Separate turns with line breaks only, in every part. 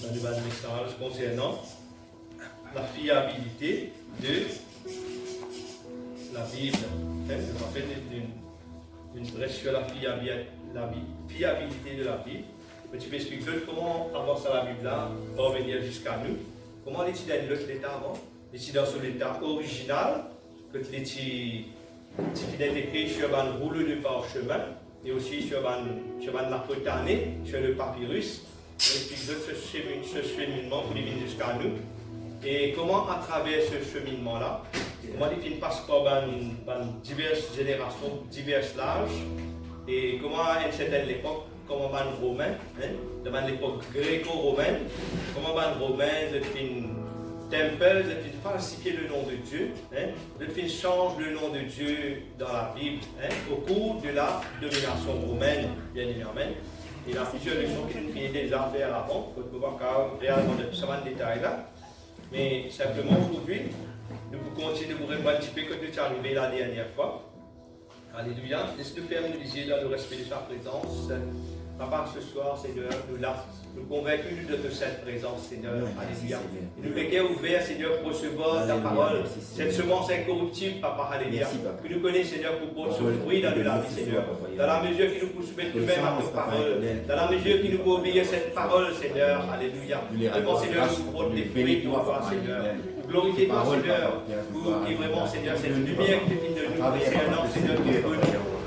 dans le bas de message concernant la fiabilité de la Bible. Je rappelle une brèche sur la fiabilité de la Bible. Mais tu peux expliquer comment avoir ça la Bible là, va venir jusqu'à nous. Comment est-il dans l'autre état avant? Est-il dans l'état original, que tu es écrit sur un rouleau de parchemin et aussi sur la cotanée, sur le papyrus. On explique ce cheminement pour venir jusqu'à nous. Et comment à travers ce cheminement-là, comment il passe par diverses générations, divers âges, et comment à une certaine époque, comment les Romains, dans l'époque gréco-romaine, comment les Romains, temple, ils falsifient le nom de Dieu, ils changent le nom de Dieu dans la Bible au cours de la domination romaine, bien évidemment. Et il y a plusieurs leçons qui nous finissent déjà à faire avant, pour pouvoir réellement de ce détail là. Mais simplement aujourd'hui, nous pouvons continuer de vous répondre un petit peu quand nous sommes arrivés la dernière fois. Alléluia. Laisse-nous faire nous disions dans le respect de sa présence. Papa, ce soir, Seigneur, nous convaincus de cette présence, Seigneur. Alléluia. Et nous les ouverts, Seigneur, pour recevoir ta parole. Cette semence incorruptible, Papa. Alléluia. Que nous connaissons, Seigneur, pour porter ce fruit dans la vie, Seigneur. Dans la mesure qui nous peut soumettre nous-mêmes à ta parole. Dans la mesure qui nous peut obéir cette parole, Seigneur. Alléluia. Vraiment, Seigneur, nous porte des fruits pour toi, Seigneur. Nous glorifions toi, Seigneur. Pour qui vraiment, Seigneur, cette lumière qui est de nous concernant, Seigneur,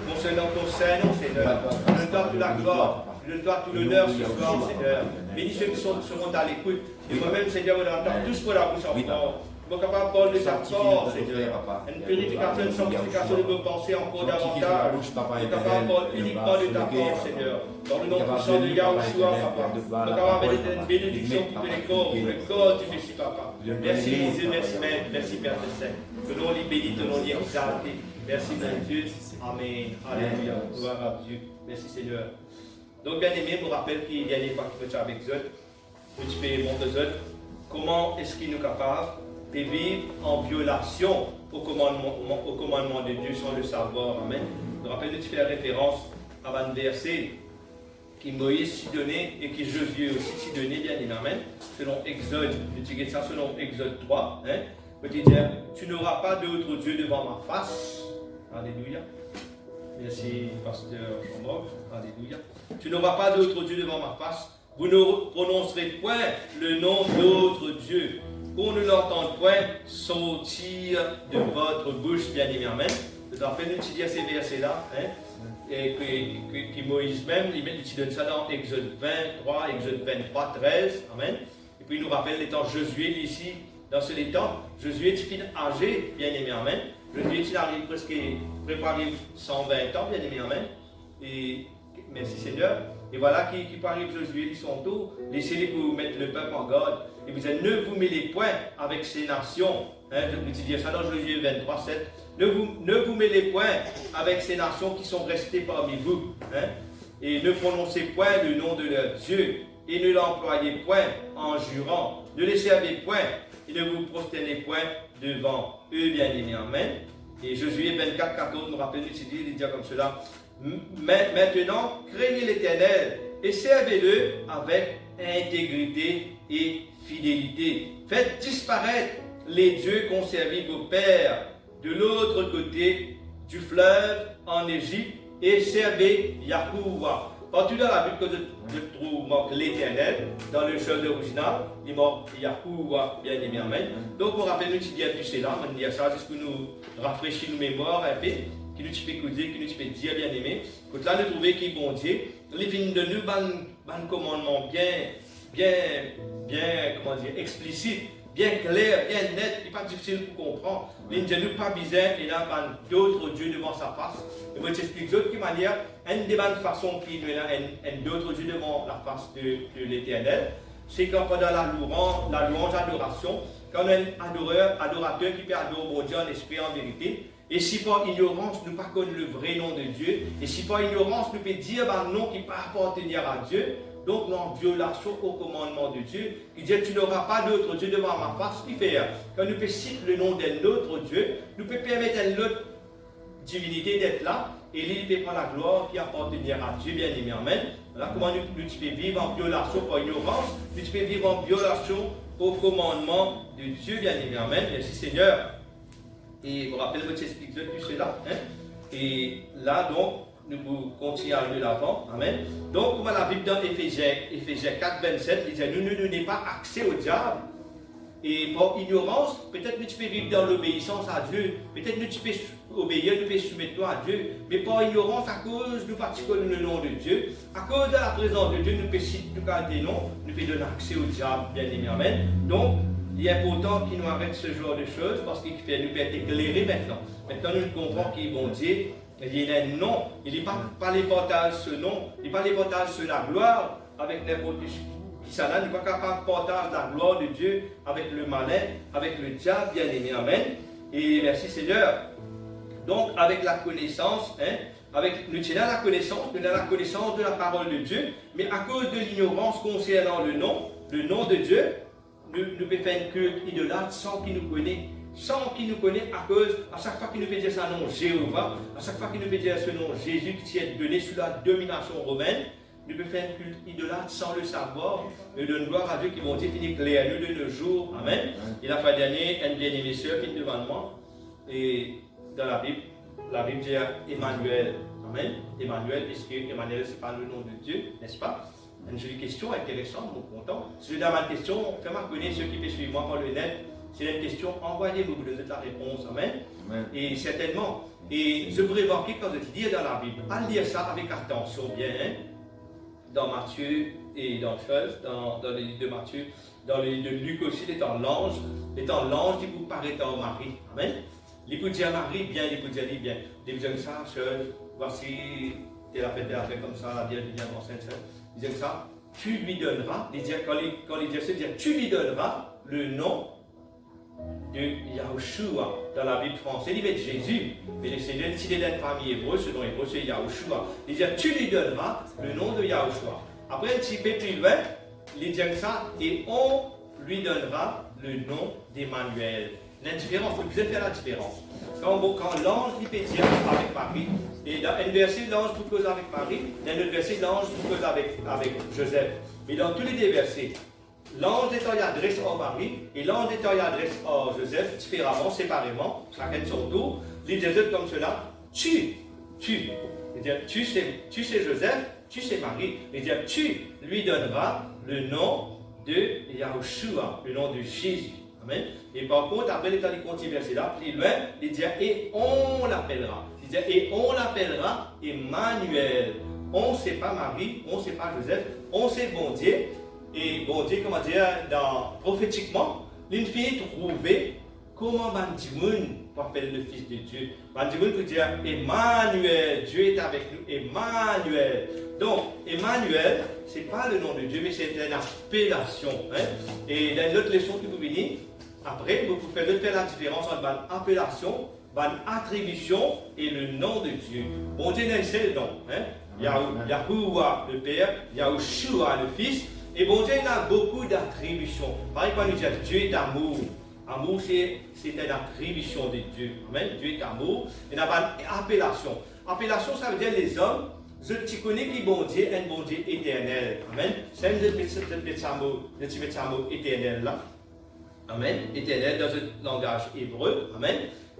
concernant ton Saint-Nom, Seigneur. Nous donne toute la gloire. Je te dois tout l'honneur ce soir, Seigneur. Bénis ceux qui seront à l'écoute. Et moi-même, Seigneur, on entend tous pour la bouche en forme. Je suis capable de parler de ta force, Seigneur. Une purification, une sanctification de vos pensées encore davantage. Je suis capable de parler uniquement de ta force, Seigneur. Dans le nom puissant de Yahushua, Papa. Je suis capable de une bénédiction pour tous les corps, du Messie, Papa. Merci, mon Dieu, merci, Maître. Merci, Père de Saint. Que l'on les bénit, que l'on les exalte. Merci, mon Dieu. Amen. Alléluia. Gloire à Dieu. Merci, Seigneur. Donc, bien aimé, je me rappelle qu'il y a des fois que tu es avec Zod, que tu peux montrer Zod, comment est-ce qu'il est capable de vivre en violation au commandement de Dieu sans le savoir. Amen. Je me rappelle que tu fais référence à un verset qui Moïse s'y donnait et qui Josué aussi s'y donnait, bien aimé. Amen. Selon Exode, je dis ça selon Exode 3. Petit dire, tu n'auras pas d'autre Dieu devant ma face. Alléluia. Merci, pasteur Chambord. Alléluia. Tu n'auras pas d'autre Dieu devant ma face. Vous ne prononcerez point le nom d'autre Dieu. Qu'on ne l'entende point sortir de votre bouche, bien aimé. Amen. Je te rappelle d'utiliser ces versets-là. Et que Moïse même, il donne ça dans Exode 23, Exode 23, 13. Amen. Et puis il nous rappelle l'étant Josué ici. Dans ce temps, Josué est fin âgé, bien aimé. Amen. Josué il arrive presque préparé 120 ans, bien aimé. Amen. Et merci Seigneur. Et voilà qui parle Josué, ils sont tous. Laissez-les pour mettre le peuple en garde. Et vous dites, ne vous mêlez point avec ces nations. Je peux dire ça dans Josué 23, 7. Ne vous mêlez point avec ces nations qui sont restées parmi vous. Et ne prononcez point le nom de leur Dieu. Et ne l'employez point en jurant. Ne les servez point. Et ne vous prosternez point devant eux, bien aimés. Amen. Et Josué 24, 14 nous rappelle, il dit comme cela. Maintenant, craignez l'Éternel et servez-le avec intégrité et fidélité. Faites disparaître les dieux qu'ont servi vos pères de l'autre côté du fleuve en Égypte et servez Yahuwah. Partout dans la Bible que je trouve marque l'Éternel, dans le chant original, il marque Yahuwah, bien aimé, amen. Donc, on rappelle nous, tu dis tout cela, on dit ça, juste pour nous rafraîchir nos mémoires un peu. Qui nous peut écouter, qui nous peut dire, bien aimé. Quand là, nous trouvons qui bon Dieu, les films de nous, un commandement bien, comment dire, explicite, bien clair, bien net, qui n'est pas difficile pour comprendre. Les ne nous pas bizarre, et là, d'autres dieux devant sa face. Et moi, j'explique d'autres manière, une des bonnes façons qui nous a d'autres dieux devant la face de l'Éternel, c'est quand pendant la louange, adoration, quand on a un adorateur qui peut adorer mon Dieu en esprit, en vérité. Et si par ignorance, nous ne connaissons pas le vrai nom de Dieu, et si par ignorance, nous pouvons dire un nom qui peut appartenir à Dieu, donc nous en violation au commandement de Dieu, qui dit tu n'auras pas d'autre Dieu devant ma face, qui fait quand nous pouvons citer le nom d'un autre Dieu, nous pouvons permettre à une autre divinité d'être là, et lui peut prendre la gloire qui appartenir à Dieu, bien aimé, amen. Voilà comment nous pouvons vivre en violation par ignorance, nous pouvons vivre en violation au commandement de Dieu, bien évidemment. Amen. Merci Seigneur. Et vous rappelez, je t'explique tout cela. Hein? Et là, donc, nous pouvons continuer à aller de l'avant. Amen. Donc, comme la Bible dans Éphésiens 4, 27, il dit, nous ne donnons pas accès au diable. Et par ignorance, peut-être que tu peux vivre dans l'obéissance à Dieu, peut-être que tu peux obéir, tu peux soumettre à Dieu, mais par ignorance, à cause nous pratiquons le nom de Dieu, à cause de la présence de Dieu, nous pouvons citer des noms, nous pouvons donner accès au diable, bien aimé. Amen. Donc, il est important qu'il nous arrête ce genre de choses parce qu'il fait nous être éclairés maintenant. Maintenant, nous comprenons qu'il est bon Dieu. Il a un nom, il n'est pas les portages ce nom, il n'est pas les portages sur la gloire avec n'importe qui. Ça là n'est pas capable de porter la gloire de Dieu avec le malin, avec le diable, bien aimé. Amen. Et merci Seigneur. Donc, avec la connaissance, nous tenons la connaissance, nous avons la connaissance de la parole de Dieu, mais à cause de l'ignorance concernant le nom de Dieu, nous pouvons faire une culte idolâtre sans qu'il nous connaisse. Sans qu'il nous connaisse, à cause, à chaque fois qu'il nous peut dire son nom Jéhovah, à chaque fois qu'il nous peut dire ce nom Jésus qui est donné sous la domination romaine, nous pouvons faire une culte idolâtre sans le savoir. Nous donnons gloire à Dieu qui vont définir clair nous de nos jours. Amen. Il a fait dernier, un bien-aimé sœur qui est devant moi. Et dans la Bible dit Emmanuel. Amen. Emmanuel, est-ce que Emmanuel, ce n'est pas le nom de Dieu, n'est-ce pas? Une jolie question intéressante, mon content. Si vous avez ma question, faites-moi connaître ceux qui peuvent suivre moi par le net. Si vous avez une question, envoyez-vous, vous donnez la réponse. Amen. Amen. Et certainement. Et je voudrais remarquer quand vous lisez dans la Bible, à lire ça avec attention bien. Dans Matthieu et dans le livre de Matthieu, dans le livre de Luc aussi, étant l'ange qui vous paraît en Marie. Amen. Il peut dire Marie bien, il peut dire bien. Il peut dire ça, voici, tu la fait comme ça, la Vierge devient enceinte. Il dit ça, tu lui donneras, quand il dit ça, il dit, tu lui donneras le nom de Yahushua. Dans la Bible française, il va être Jésus. Mais le Seigneur, s'il est d'une famille hébreu, ce nom hébreu, c'est Yahushua. Il dit, tu lui donneras le nom de Yahushua. Après, un petit peu plus loin, il dit ça, et on lui donnera le nom d'Emmanuel. La différence, vous devez faire la différence. Quand l'ange il peut dire avec Marie, et dans un verset, l'ange vous cause avec Marie, dans un autre verset, l'ange vous cause avec Joseph. Mais dans tous les deux versets, l'ange d'étant y adresse à Marie et l'ange d'étant y adresse à Joseph, différemment, séparément, chacun de son tour. Les deux comme cela, tu. C'est-à-dire, tu sais Joseph, tu sais Marie. C'est-à-dire, tu lui donneras le nom de Yahushua, le nom de Jésus. Amen. Et par contre, après l'état du continu verset là, plus loin, il dit et on l'appellera. Il dit et on l'appellera Emmanuel. On ne sait pas Marie, on ne sait pas Joseph, on sait bon Dieu. Et bon Dieu, comment dire, prophétiquement, il finit de trouver comment Bandimoun appelle le Fils de Dieu. Bandimoun peut dire Emmanuel, Dieu est avec nous, Emmanuel. Donc, Emmanuel, ce n'est pas le nom de Dieu, mais c'est une appellation. Hein? Et dans une autre leçon qui vous venez, après, vous pouvez faire la différence entre une appellation, une attribution et le nom de Dieu. Bon Dieu n'a un seul nom. Hein? Yahuwah le Père, Yahushua le Fils. Et bon Dieu, il a beaucoup d'attributions. Par exemple, nous dit Dieu est amour. Amour, c'est une attribution de Dieu. Amen. Dieu est amour. Il n'y a pas d'appellation. Appellation, ça veut dire les hommes. Tu connais qui bon Dieu, un bon Dieu éternel. Amen. C'est un petit mot éternel là. Amen. Éternel dans le langage hébreu. Amen.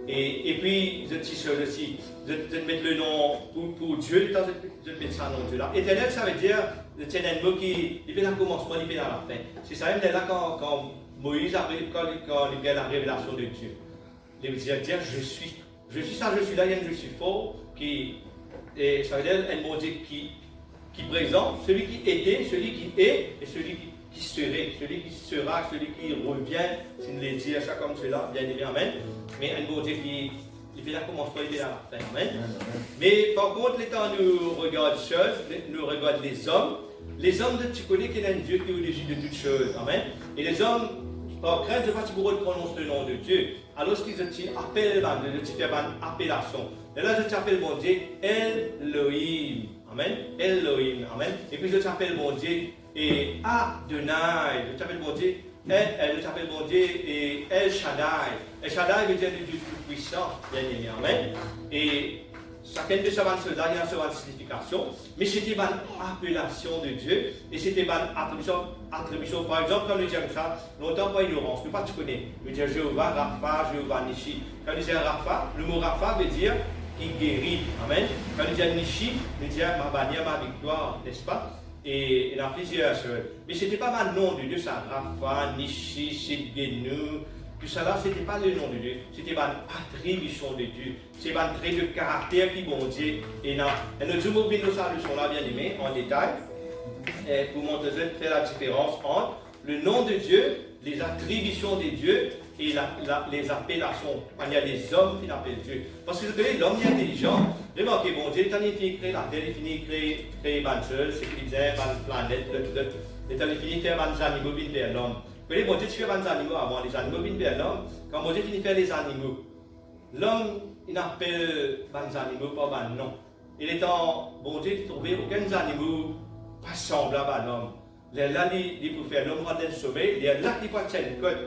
Et puis, je te aussi, je mettre le nom pour Dieu, je mettre ça nom Dieu là. Éternel, ça veut dire, c'est un mot qui est là au commencement, il est là à la fin. C'est ça même là quand Moïse, quand il vient la révélation de Dieu. Il veut dire, je suis ça, je suis là, il y a un je suis fort, et ça veut dire un bon Dieu qui présente, celui qui était, celui qui est, et celui qui serait, celui qui sera, celui qui revient, si nous voulons dire ça comme cela, bien évidemment, amen. Mais un bon Dieu qui fait la commencement, il est à la fin, amen. Mais par contre, les temps nous regardent choses, nous regardent les hommes tu connais qu'il y a un Dieu qui est au-dessus de toutes choses, amen. Et les hommes, par crainte de pas pour prononcer le nom de Dieu, alors qu'ils appellent, ils font une appellation. Et là, je t'appelle mon Dieu, Elohim, amen. Elohim, amen. Et puis je t'appelle mon Dieu, et Adonai, je t'appelle mon Dieu, et El Shaddai. El Shaddai veut dire le Dieu tout puissant, bien aimé, amen. Et chacun de ces soldats, il y a une signification, mais c'était une appellation de Dieu, et c'était une attribution. Par exemple, quand nous disons ça, longtemps par ignorance, nous pas tu connais. Nous disons Jéhovah, Rapha, Jéhovah, Nishi. Quand nous disons Rapha, le mot Rapha veut dire qui guérit. Amen. Quand nous disons Nishi, nous disons ma bannière, ma victoire, n'est-ce pas? Et il y a plusieurs choses. Mais ce n'était pas un nom de Dieu, ça. Rapha, Nishi, Sidgenu. Tout ça là, ce n'était pas le nom de Dieu, c'était une attribution de Dieu. C'est un trait de caractère qui bon Dieu. Et nous allons ouvrir nos leçons là, bien aimés, en détail, pour montrer faire la différence entre le nom de Dieu, les attributions de Dieu et les appellations. Il y a des hommes qui l'appellent Dieu. Parce que vous savez, l'homme est intelligent. Remarquez, bon Dieu, il a fini de créer la terre, il a fini de créer une seule, c'est qu'il disait, une planète, il a fini de faire des animaux vers l'homme. Vous voyez, bon Dieu, tu fais des animaux avant, les animaux viennent vers l'homme. Quand bon Dieu finit de faire les animaux, l'homme, il appelle des animaux par un nom. Il est en, bon Dieu, il ne trouvait aucun animal pas semblable à l'homme. Là, il peut faire l'homme rendre le sommeil, il est là qu'il peut faire une côte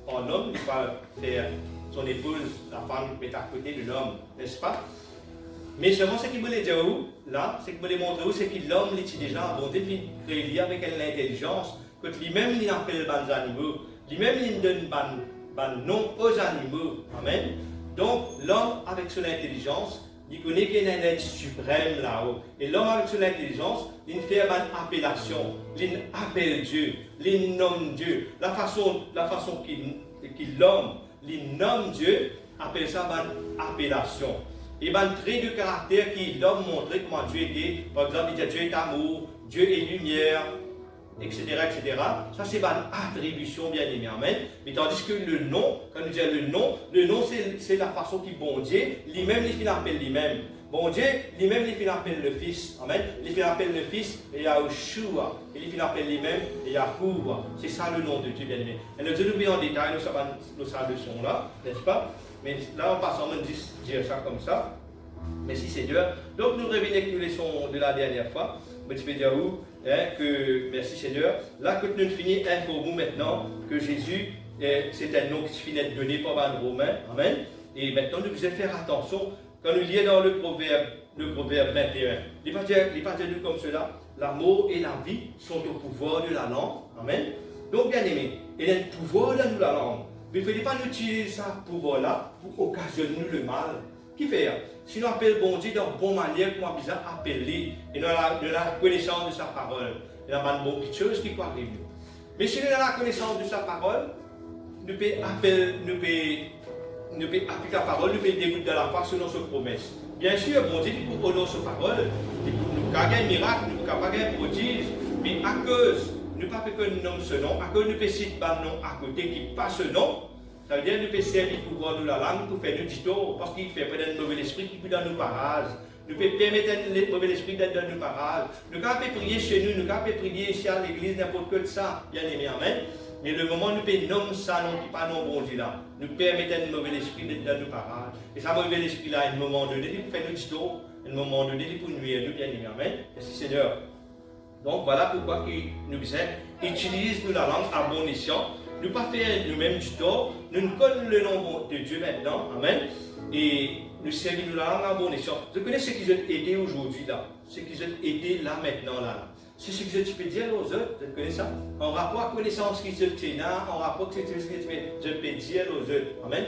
en homme, il peut faire son épouse, la femme, mettre à côté de l'homme, n'est-ce pas? Mais seulement ce qu'il voulait dire où, là, ce qu'il voulait montrer où, c'est que l'homme, il est déjà, bon Dieu, il y a avec l'intelligence. Que lui-même, il appelle les animaux, lui-même, il donne un nom aux animaux. Amen. Donc, l'homme, avec son intelligence, il connaît qu'il y a un être suprême là-haut. Et l'homme, avec son intelligence, il fait une appellation. Il appelle Dieu, il nomme Dieu. La façon qu'il l'homme, il nomme Dieu, appelle ça une appellation. Et un trait de caractère qui l'homme montrait comment Dieu était. Par exemple, il dit Dieu est amour, Dieu est lumière, etc., etc. Ça, c'est une attribution, bien aimé. Amen. Mais tandis que le nom, quand nous disons le nom, c'est la façon qui, bon Dieu, lui-même, il appelle lui-même. Bon Dieu, lui-même, il appelle le Fils. Amen. Il appelle le Fils, et Yahushua. Et il appelle lui-même, et Yahuwah. C'est ça le nom de Dieu, bien aimé. Et nous allons en détail, nous savons leçon là, n'est-ce pas? Mais là, on passe en train de dire ça comme ça. Merci Seigneur. Donc, nous revenons avec nos leçons de la dernière fois. Je peux dire où? Que, merci Seigneur. Là, que nous finissons pour vous maintenant que Jésus, c'est un nom qui finit de donner par un Romain. Amen. Et maintenant, nous devons faire attention quand nous lisons dans le proverbe 21. Il ne pas dire comme cela. L'amour et la vie sont au pouvoir de la langue. Amen. Donc, bien aimé, il y a un pouvoir dans la langue. Mais il ne faut pas nous utiliser ce pouvoir-là pour occasionner le mal. Qui fait? Si nous appelons bon Dieu dans une bonne manière, comment bien appeler, et nous avons la connaissance de sa parole, il y a une bonne chose qui peut arriver. Mais si nous avons la connaissance de sa parole, nous pouvons appliquer la parole, nous pouvons dégoûter de la foi selon ses promesses. Bien sûr, bon Dieu, nous pouvons honorer sa parole, nous pouvons gagner un miracle, nous pouvons gagner un prodige, mais à cause, nous ne pouvons pas que nous nommons ce nom, à cause nous pouvons citer un nom à côté qui passe ce nom. Ça veut dire que nous pouvons servir pour voir nous la langue, pour faire du dito, parce qu'il fait peut-être un mauvais esprit qui peut dans nos parages. Nous pouvons permettre un mauvais esprit d'être dans nos parages. Nous pouvons prier chez nous, nous pouvons prier ici à l'église, n'importe que de ça, bien aimé, amen. Mais le moment où nous pouvons nommer ça, non, qui pas non bon Dieu là, nous permettons un mauvais esprit d'être dans nos parages. Et ça, mauvais esprit là, à un moment donné, il peut faire du dito, à un moment donné, il peut nuire, nous, bien aimé, amen. Merci Seigneur. Donc voilà pourquoi nous utilisons la langue à bon escient. Nous ne pas faire nous-mêmes du tort, nous nous connaissons le nom de Dieu maintenant, amen, et nous servons la langue à bon escient. Je connais ce qu'ils ont aidé aujourd'hui là, ce qu'ils ont aidé là maintenant là. C'est ce que je peux dire aux autres, vous connaissez ça? En rapport à la connaissance qu'ils ont là, en rapport à ce que je peux dire aux autres, amen.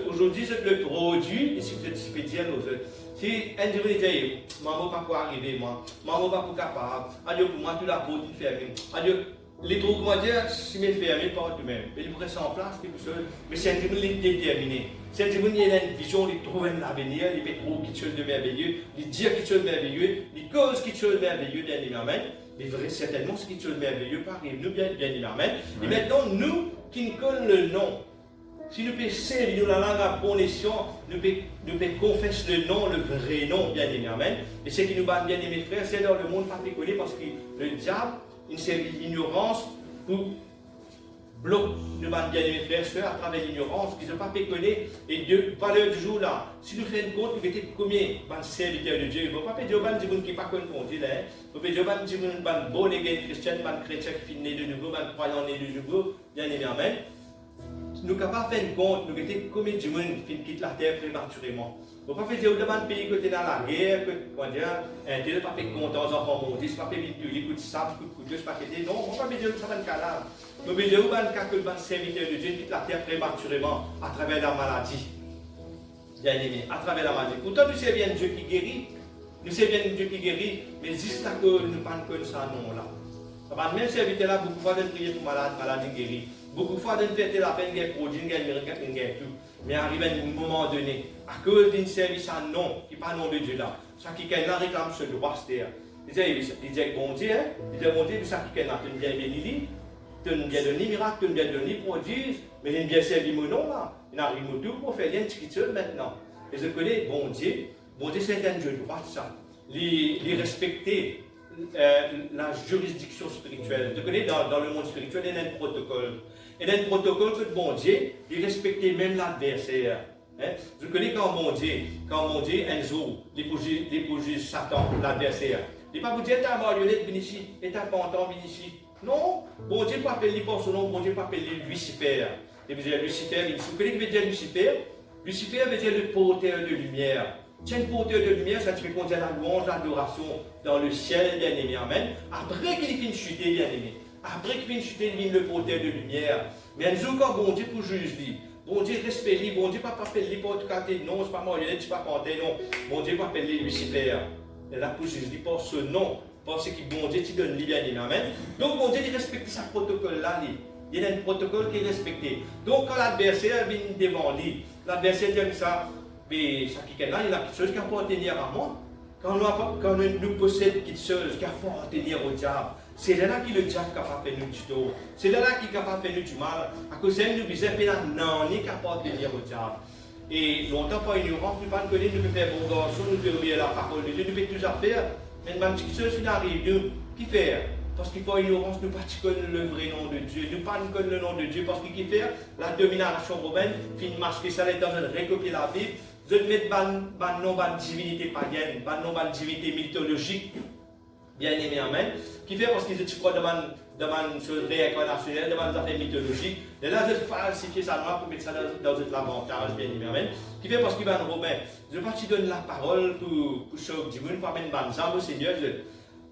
Aujourd'hui, c'est le produit de ce que je peux dire aux autres. Si un individu dit, maman pas pour arriver, moi, maman pas pour capable, adieu pour moi, tu la peau, tu fermes, adieu. Les trous, comment dire, si mes fermés par eux-mêmes, ils pourraient s'en place quelque chose, mais c'est un individu déterminé. C'est un individu qui a une vision, il trouve un avenir, il peut trouver quelque chose de merveilleux, il dit quelque chose de merveilleux, il cause quelque chose de merveilleux, bien évidemment. Mais vrai, certainement, c'est quelque chose de merveilleux par nous, bien évidemment. Et maintenant, nous qui nous connaissons le nom, si nous pouvons servir la langue à bon escient, nous pouvons confesser le nom, le vrai nom, bien évidemment. Et ce qui nous bat, bien aimés frères, c'est dans le monde pas déconné parce que le diable, il sert l'ignorance pour bloquer nos bien-aimés frères et sœurs à travers l'ignorance, qu'ils n'ont pas péconné. Et de valeur du jour là, si nous faisons compte, il va être combien de serviteurs de Dieu. Il ne va pas dire que des gens qui ne sont pas connus, il va pas dire que des gens bonnes églises chrétiennes, des chrétiens qui sont nés de nouveau, des croyants nés de nouveau, bien évidemment. nous sommes capables de faire compte, nous sommes combien de monde qui quitte la terre prématurément. Nous ne pouvons pas faire devant le pays que tu es dans la guerre, que tu n'as pas fait compte aux enfants maudits, tu n'as pas fait victoire, coup de sable, coup de Dieu, pas fait non, on ne va pas dire que ça va être là. Nous devons dire que le serviteur de Dieu quitte la terre prématurément à travers la maladie. Bien aimé, à travers la maladie. Pourtant, nous savons bien Dieu qui guérit. Nous savons bien Dieu qui guérit, mais juste là que nous ne parlons pas de ça, non là. Même serviteur là, beaucoup de fois, de prier pour maladie guérie. Beaucoup de fois, de faire la peine, de produire, de tout. Mais arrive à un moment donné, à cause d'un service à non, qui n'est pas nom de Dieu là, ça qui est là réclame ce droit, c'est-à-dire. Il dit, bon Dieu, ça qui est là, tu bien béni, tu bien donné miracle, tu bien donné prodige, mais il bien servi mon nom là. Il arrive tout pour faire rien de ce maintenant. Et je connais bon Dieu c'est un Dieu droit ça. Il respecter la juridiction spirituelle. Je connais dans le monde spirituel, il y a un protocole. Il y a un protocole que bon Dieu, il respecte même l'adversaire. Je connais quand mon Dieu, un jour, il peut juger Satan, l'adversaire. Il ne va pas vous dire, t'as marionnette, viens ici, et t'as pantan, viens ici. Non, bon Dieu peut appeler pour son nom, bon Dieu peut appeler Lucifer. Et vous dire Lucifer, vous connaissez ce que veut dire Lucifer? Lucifer veut dire le porteur de lumière. Tiens, le porteur de lumière, ça te fait qu'on dit la louange, l'adoration dans le ciel, bien aimé, amen. Après qu'il finit de chuter, bien aimé. Après qu'il finit de chuter, il vient le porteur de lumière. Mais un jour, quand bon Dieu pour juge lui, bon Dieu respecte lui, bon Dieu pas appeler pour tout côté, non, c'est pas marionnette, c'est pas panté, non. Bon Dieu pas appeler Lucifer. Et là, pour juge lui, pour ce nom, parce que bon Dieu, tu donnes lui, bien aimé, amen. Donc, bon Dieu, il respecte ce protocole-là, il y a un protocole qui est respecté. Donc, quand l'adversaire vient devant lui, l'adversaire dit ça, mais ça qui est là, il y a quelque chose qui appartient à moi. Quand nous possédons quelque chose qui appartient au diable, c'est là que le diable est capable de faire nous du tort. C'est là qu'il est capable de faire nous du mal. À cause de nous, nous avons non, qui appartient au diable. Et longtemps, par ignorance, nous ne pouvons pas connaître, nous pouvons faire bon garçon, nous pouvons oublier la parole de Dieu, nous pouvons tout faire. Mais nous avons quelque chose qui arrive, nous, qui fait? Parce qu'il faut ignorance, nous ne connaissons pas le vrai nom de Dieu. Nous ne connaissons pas le nom de Dieu parce qu'il fait la domination romaine, qui masque ça, dans une recopier la Bible. Je vais mettre un nom de divinité païenne, un nom de divinité mythologique, bien aimé, amen, qui fait parce qu'ils croient dans une chose réincarnationnelle, dans une affaire mythologique. Et là, je vais falsifier ça pour mettre ça dans un avantage, bien aimé, amen, qui fait parce qu'il va en romain. Je ne vais pas te donner la parole pour chaque dimanche, pour amener une banzam au Seigneur.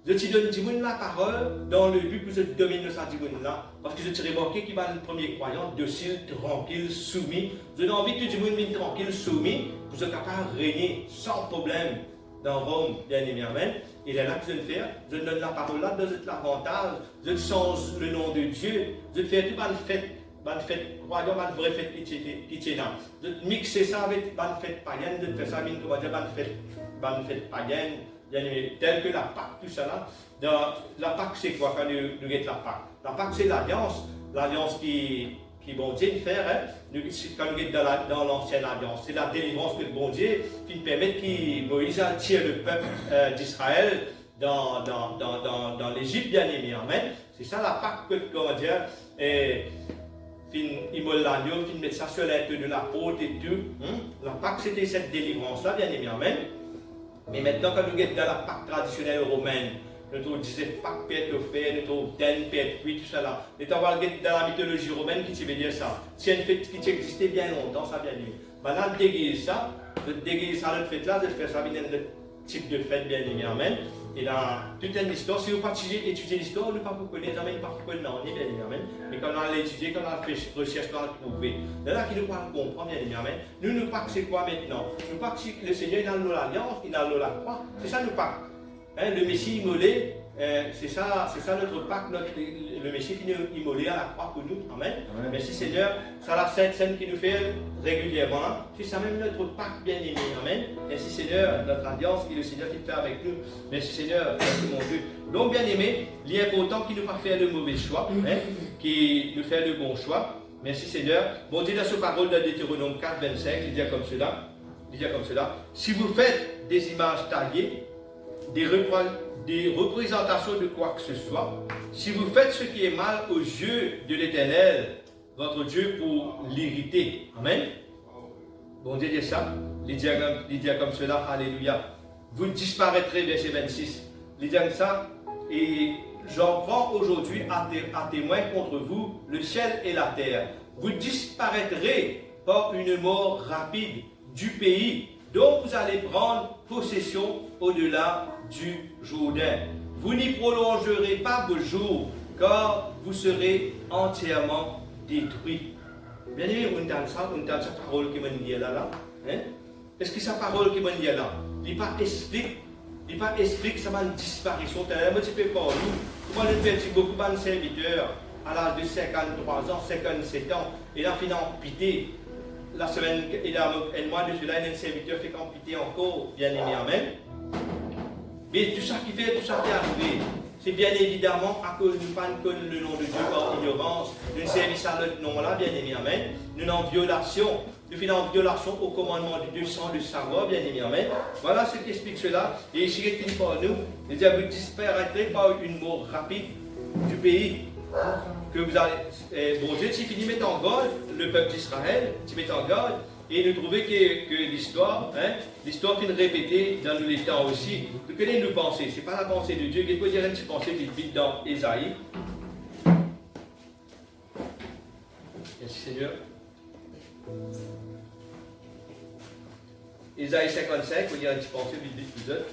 Je te donne dimanche la parole dans le but que je domine ce dimanche là. Parce que je te remarqué qu'il va être le premier croyant, docile, tranquille, soumis. Je n'ai envie que tu dimanche tranquille, soumis, pour être capable de régner sans problème dans Rome, bien aimé, amen. Et là que je vais le faire, je donne la parole là, dans l'avantage, je change le nom de Dieu, je fais tout dans le fait. Ban fête croyant, ban vraie fête qui est là. De mixer ça avec ban fête païenne, de faire ça avec ban fête païenne, bien aimé, tel que la Pâque, tout ça là. Dans la Pâque, c'est quoi quand nous avons la Pâque? La Pâque, c'est l'alliance qui bon Dieu fait, hein? Quand nous sommes dans l'ancienne alliance, c'est la délivrance que bon Dieu qui permet que Moïse tire le peuple d'Israël dans l'Égypte, bien aimé, amen. C'est ça la Pâque que comment dire. Il m'a l'agneau, il met ça sur l'intérieur de la porte et tout. La Pâque, c'était cette délivrance-là, bien aimé, amen. Mais maintenant, quand nous sommes dans la Pâque traditionnelle romaine, nous disons Pâque Père offert, nous trouvons Den, Père Cuit, tout ça là. Nous sommes dans la mythologie romaine qui veut dire ça. C'est une fête qui existait bien longtemps, ça bien aimé. Maintenant, on déguise ça, notre fête là, de faire ça, un type de fête, bien aimé, amen. Et là, toute une histoire, si vous partagez étudier l'histoire, nous ne pouvons pas connaître, mais pas connaître, bien aimé, amen. Mais quand on a étudié, quand on a fait recherche, quand on a trouvé, là, qui nous parle comprendre, bien aimé, amen. Nous ne pas que c'est quoi maintenant? Nous pas que le Seigneur, il a l'alliance, il a la croix. C'est ça, nous pas. Hein, le Messie immolé, c'est ça notre Pâque, le Messie qui est immolé à la croix pour nous. Amen. Amen. Merci Seigneur, c'est la Sainte Seine qui nous fait régulièrement. C'est ça même notre Pâque bien aimé. Amen. Merci Seigneur, notre alliance qui est le Seigneur qui fait avec nous. Merci Seigneur, merci mon Dieu. Donc bien aimé, il est important qu'il ne pas faire le mauvais choix, hein, qu'il nous fait le bon choix. Merci Seigneur. Bon Dieu dans sa parole de Deutéronome 4, 25, il dit comme cela. Si vous faites des images taillées, des représentations de quoi que ce soit, si vous faites ce qui est mal aux yeux de l'Éternel, votre Dieu, pour l'irriter. Amen. Bon Dieu dit ça. Il dit comme cela. Alléluia. Vous disparaîtrez, verset 26. Il dit ça. Et j'en prends aujourd'hui à témoin contre vous le ciel et la terre. vous disparaîtrez par une mort rapide du pays dont vous allez prendre possession au-delà du Jourdain. Vous n'y prolongerez pas vos jours, car vous serez entièrement détruits. Bien aimé, on entend sa parole qui m'a dit là. Hein? Est-ce que sa parole qui m'a dit là, il pas explique ça va une disparition. Un petit peu pour nous. Comment nous faisons beaucoup de serviteurs à l'âge de 53 ans, 57 ans, et là, finalement, pité. La semaine, et le mois de juillet, un serviteur fait qu'on pité encore, bien aimé, amen. Mais tout ça qui est arrivé, c'est bien évidemment à cause nous pas connaître le nom de Dieu par ignorance, nous servissons à notre nom là, bien aimé, amen. Nous en violation, nous faisons en violation au commandement de Dieu sans le savoir, bien aimé, amen. Voilà ce qui explique cela. Et ici, il est pour nous, les diables disparaîtraient par une mort rapide du pays. Que vous allez, bon Dieu, tu finis de mettre en garde le peuple d'Israël, tu mets en garde, et nous trouvons que l'histoire, l'histoire finit répétée dans les temps aussi. Vous connaissez nos pensées, ce n'est pas la pensée de Dieu. Qu'est-ce que vous direz si pensée vite dans Ésaïe? Merci Seigneur. Ésaïe 55, vous direz si pensée vite vous êtes.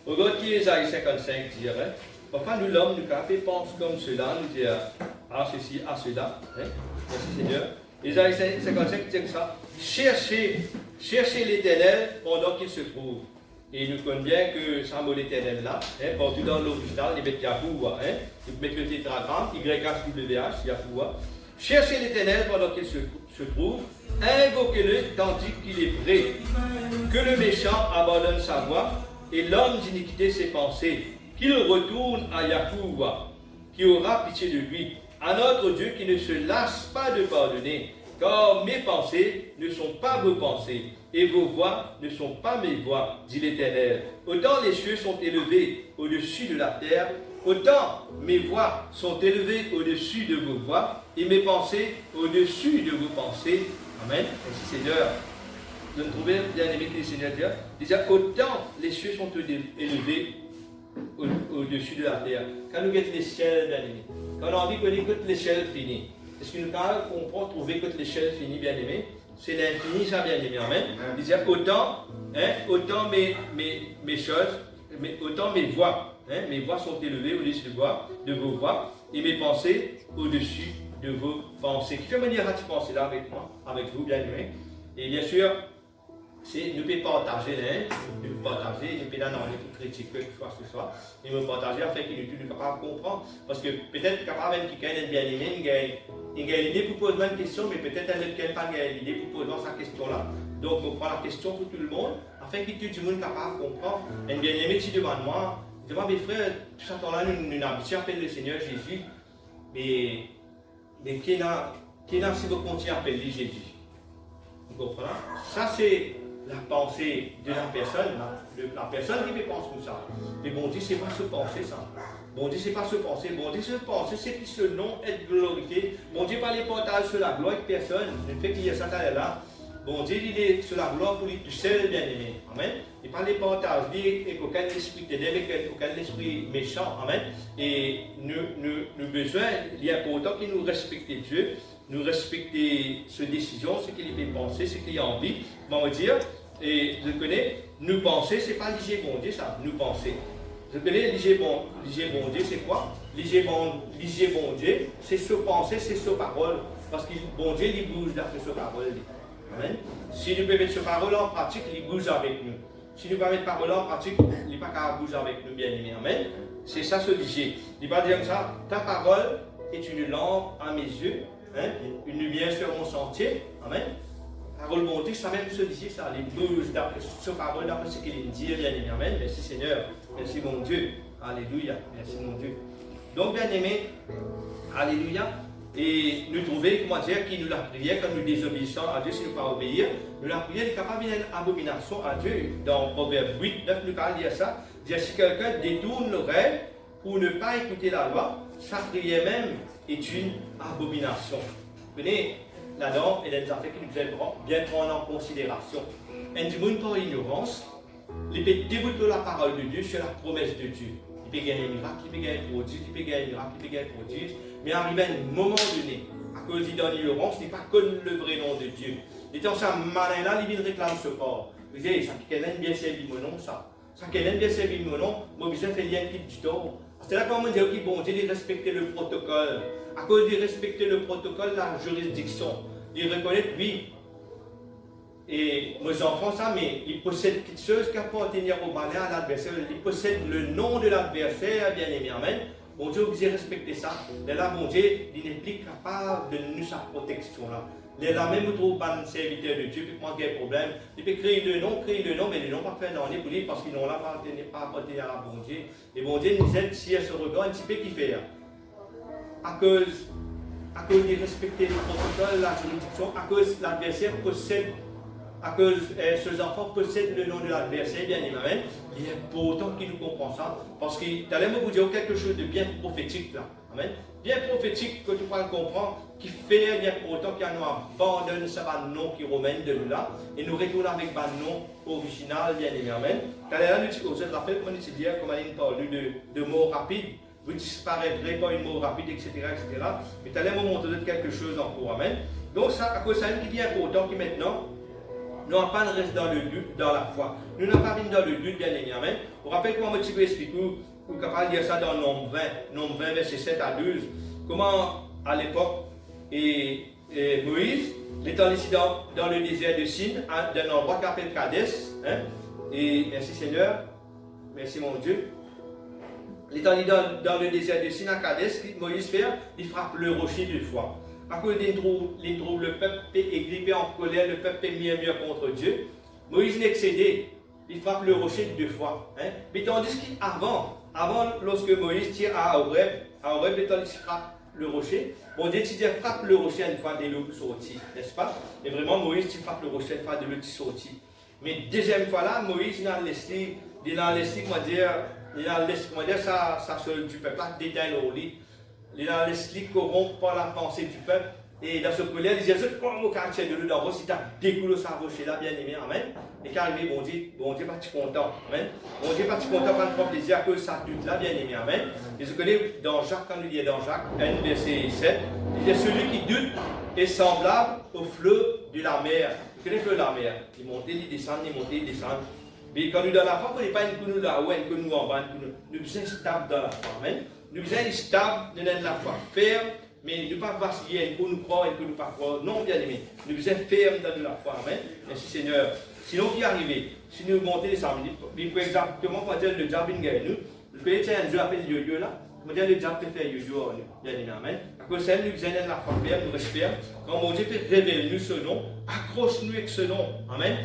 Regarde qui est Ésaïe 55, je dirais. Enfin, nous l'homme, nous pense comme cela, nous dit à ceci, à cela. Merci Seigneur. Ésaïe 55 dit ça. Cherchez l'Éternel pendant qu'il se trouve. Et nous connaissons bien que ça mot l'Éternel là, partout dans l'original, il met Yahuwah. Il met le tétragramme, YHWH, Yahuwah. Cherchez l'Éternel pendant qu'il se trouve. Invoquez-le tandis qu'il est prêt. Que le méchant abandonne sa voie et l'homme d'iniquité ses pensées. Qu'il retourne à Yahuwah, qui aura pitié de lui, à notre Dieu qui ne se lasse pas de pardonner, car mes pensées ne sont pas vos pensées, et vos voix ne sont pas mes voix, dit l'Éternel. Autant les cieux sont élevés au-dessus de la terre, autant mes voix sont élevées au-dessus de vos voix, et mes pensées au-dessus de vos pensées. Amen. Merci Seigneur. Vous trouvez bien aimé que le Seigneur dit, autant les cieux sont élevés au-dessus de la terre. Quand nous guettons l'échelle, bien aimé, quand on a envie qu'on écoute l'échelle finie, est-ce que nous on peut trouver que l'échelle finie, bien aimé? C'est l'infini, ça, bien aimé. Amen. Il disait autant mes choses, autant mes voix sont élevées au-dessus de vos voix, et mes pensées au-dessus de vos pensées. Qui fait manière à penser là avec moi, avec vous, bien aimé? Et bien sûr, nous pouvons partager, nous pouvons critiquer que ce soit, et nous partager afin qu'il nous soit capable de comprendre. Parce que peut-être capable même quelqu'un est bien aimé, il a l'idée pour poser une question, mais peut-être quelqu'un n'a pas l'idée pour poser sa question-là. Donc, on prend la question pour tout le monde, afin que tout le monde soit capable de comprendre. Un bien aimé, si devant moi, devant mes frères, tout ça temps-là, nous avons appelé le Seigneur Jésus, mais qui n'a si vous continuez à appeler Jésus? Vous comprenez? Ça, c'est la pensée de la personne, la personne qui pense comme ça. Mais bon Dieu, c'est pas se penser ça. Bon Dieu, c'est pas se penser. Bon Dieu, se penser, c'est que ce nom est glorifié. Bon Dieu, pas les portages sur la gloire de personne. Le fait qu'il y a ça là. Bon Dieu, il est sur la gloire pour lui tout seul, bien aimé. Amen. Et pas les portages, et aucun esprit ténèbres, aucun esprit méchant. Amen. Et nous besoin, il est important qu'il nous respecte Dieu, nous respecter ses décisions, ce qu'il fait penser, ce qu'il a envie. Comment dire? Et je connais, nous penser, c'est pas liger bon Dieu, ça, nous penser. Je connais liger bon Dieu, c'est quoi? Liger bon Dieu, c'est se penser, c'est sa parole. Parce que bon Dieu, il bouge d'après sa parole. Amen. Si nous pouvons mettre sa parole en pratique, il bouge avec nous. Si nous ne pouvons pas mettre parole en pratique, il n'est pas capable de bouger avec nous, bien aimé. Amen. C'est ça ce liger. Il ne va pas dire comme ça, ta parole est une lampe à mes yeux, une lumière sur mon sentier. Amen. Parole bon Dieu, ça même se dit ça, les bouges d'après ce parole, d'après ce qu'il dit, bien aimé. Amen. Merci Seigneur. Merci mon Dieu. Alléluia. Merci mon Dieu. Donc, bien aimé, alléluia. Et nous trouvons, comment dire, qui nous la prière, quand nous désobéissons à Dieu, si nous ne pas obéir, nous la prière est capable d'une abomination à Dieu. Dans Proverbe 8, 9, nous parlons de ça. Dire si quelqu'un détourne l'oreille pour ne pas écouter la loi, sa prière même est une abomination. Vous connaissez, la norme et les affaires qui nous aimeront bien prendre en considération. Un du monde par ignorance, il peut dévoter la parole de Dieu sur la promesse de Dieu. il peut gagner un miracle, il peut gagner un prodige, il peut gagner un miracle, il peut gagner un prodige, mais arrivé à un moment donné, à cause du dernier Laurent, ce n'est pas que le vrai nom de Dieu. Et dans sa malin là, il réclame ce corps. Vous savez, ça qui est bien servi mon nom, ça. Ça qui est bien servi mon nom, moi, je fais lien qui du tort. C'est là qu'on me dit, ok, bon, Dieu, il respecter le protocole. À cause de respecter le protocole, la juridiction, il reconnaît, oui. Et mes enfants, ça, mais ils possèdent quelque chose qui appartient au malin à l'adversaire. Ils possèdent le nom de l'adversaire, bien aimé, amen. Bon Dieu, vous respectez ça. Et là, bon Dieu, il n'est plus capable de nous sa protection là. Il là même trouve pas un serviteur de Dieu, puis manquer un problème. Il peut créer le nom, mais le nom pas fait dans les pour lui parce qu'ils n'ont là pas apporté à la bon Dieu. Et bon Dieu nous aide si elle se regarde un petit peu qui fait. À cause de respecter le protocole, la juridiction, à cause l'adversaire possède, à cause ces enfants possèdent le nom de l'adversaire, bien amen. Il est pourtant qui nous comprend ça, parce qu'il t'allais vous dire quelque chose de bien prophétique là. Amen. Bien prophétique que tu pourras comprendre, qui fait bien pourtant qu'il nous abandonne ce nom qui romène de nous là, et nous retournons avec un nom original, bien aimé, amen. T'allais là, je te rappelle comment il dit, comme il parle de mots rapides. Vous disparaîtrez par une mot rapide, etc., etc. Mais tu allais me montrer quelque chose encore, amen. Donc, ça, à cause de ça, qui vient important, qui maintenant, nous n'avons pas de reste dans le doute, dans la foi. Nous n'avons pas mis dans le doute, bien aimé, amen. Vous rappelez comment je peux expliquer, vous êtes capable de dire ça dans Nombre 20, verset 7 à 12. Comment, à l'époque, Moïse, étant ici dans le désert de Sin, d'un endroit qui s'appelle Kadès, hein, et merci Seigneur, merci mon Dieu. L'étant dans le désert de Sin à Kadès, Moïse fait, il frappe le rocher deux fois. À cause il trouve le peuple est grippé en colère, le peuple est mis contre Dieu. Moïse n'est excédé, il frappe le rocher deux fois. Hein? Mais tandis qu'avant, lorsque Moïse tire à Horeb, l'étant il frappe le rocher, bon Dieu frappe le rocher une fois de l'eau sortie, n'est-ce pas? Et vraiment Moïse frappe le rocher une fois de l'eau sortie. Mais deuxième fois là, Moïse il a laissé, comment dire, ça seul du peuple, là, détail au lit. Il a laissé corrompre par la pensée du peuple. Et dans ce colère, il disait, comme au quartier de l'eau d'Arros, il t'a découlé sa rocher là, bien aimé, amen. Et qu'arrivé, bon Dieu, pas tu content, amen. Bon Dieu, pas tu content, pas de prendre plaisir à cause de sa lutte là, bien aimé, amen. Et je connais dans Jacques, quand il dit dans Jacques, 1 verset 7, il dit, celui qui doute est semblable au fleuve de la mer. Vous connaissez le fleuve de la mer? Il monte, il descend, il monte, il descend. Mais quand nous dans la foi, on n'est pas une nous là-haut, une nous en bas, nous sommes stables dans la foi, amen. Nous sommes stables, nous sommes la foi ferme, mais ne pas vaciller, une nous croire, une nous pas croire. Non, bien aimé, nous sommes fermes dans la foi, amen. Merci Seigneur. Sinon, qui est arrivé? Si nous montons les samedis, par exactement, on va dire le diable nous. Vous connaissez un jeu appelé yo-yo là? On va dire le diable peut faire yo-yo, bien aimé, amen. À cause de ça, nous sommes la foi ferme, nous respirons. Quand mon Dieu peut révéler nous ce nom, accroche-nous avec ce nom, amen.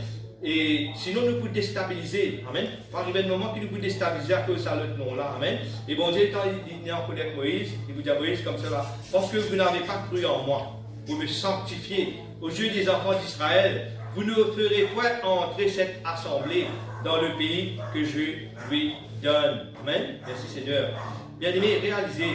Et sinon, nous pouvons déstabiliser. Amen. Il faut arriver un moment qui nous peut déstabiliser à cause de ça, le nom-là. Amen. Et bon Dieu, quand il est en colère avec Moïse, il vous dit à Moïse comme cela. Parce que vous n'avez pas cru en moi, vous me sanctifiez aux yeux des enfants d'Israël. Vous ne ferez point entrer cette assemblée dans le pays que je lui donne. Amen. Merci Seigneur. Bien-aimé, réalisez.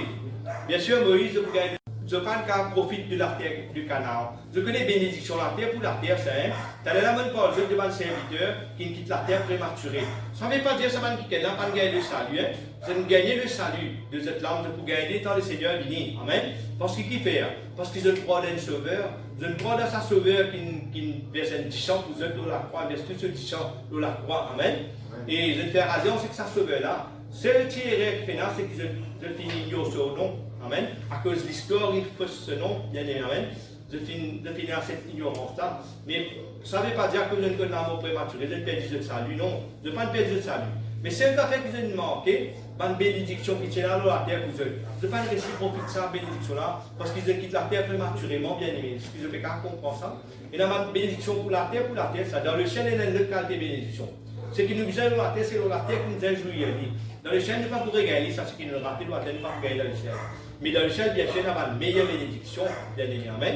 Bien sûr, Moïse, vous gagnez. Je ne parle qu'à profite de la terre du Canaan. Je connais bénédiction la terre pour la terre, c'est tu as la même parole de mon serviteur qui quitte la terre prématurée. Ça ne veut pas dire que ça va quitter là, pas gagner le salut. Hein. C'est de gagner le salut de cette langue pour gagner tant le Seigneur vini. Amen. Parce qu'il fait, parce qu'ils ont croit dans un sauveur. Je ne crois dans sa sauveur qui verse un 10 chants pour eux de la croix, verse tout ce 10 chants de la croix. Amen. Et je ne fais raison, c'est que sa sauveur là. Seul tiré qui fait là, c'est que je finis au son nom. Amen. À cause de l'histoire, il faut ce nom, bien aimé, amen. Je finis à cette ignorance-là. Mais ça ne veut pas dire que je ne connais pas mon prématuré, je ne perds le salut, non. Je ne pas perdre le salut. Mais c'est le fait que je ne manque, une bénédiction qui tient là dans la terre pour eux. Je ne pas laisser profiter de cette bénédiction-là, parce qu'ils quittent la terre prématurément, bien aimé. Je ne peux pas comprendre ça. Et dans ma bénédiction pour la terre, ça. Dans le ciel, il y a une autre qualité de bénédiction. Ce qui nous vient dans la terre, c'est la terre qui nous a joué. Dans le ciel, nous ne pouvons pas gagner ça, ce qui nous a raté, nous ne pouvons pas gagner dans le ciel. Mais dans le ciel, bien sûr, il y a une meilleure bénédiction, bien aimé, amen.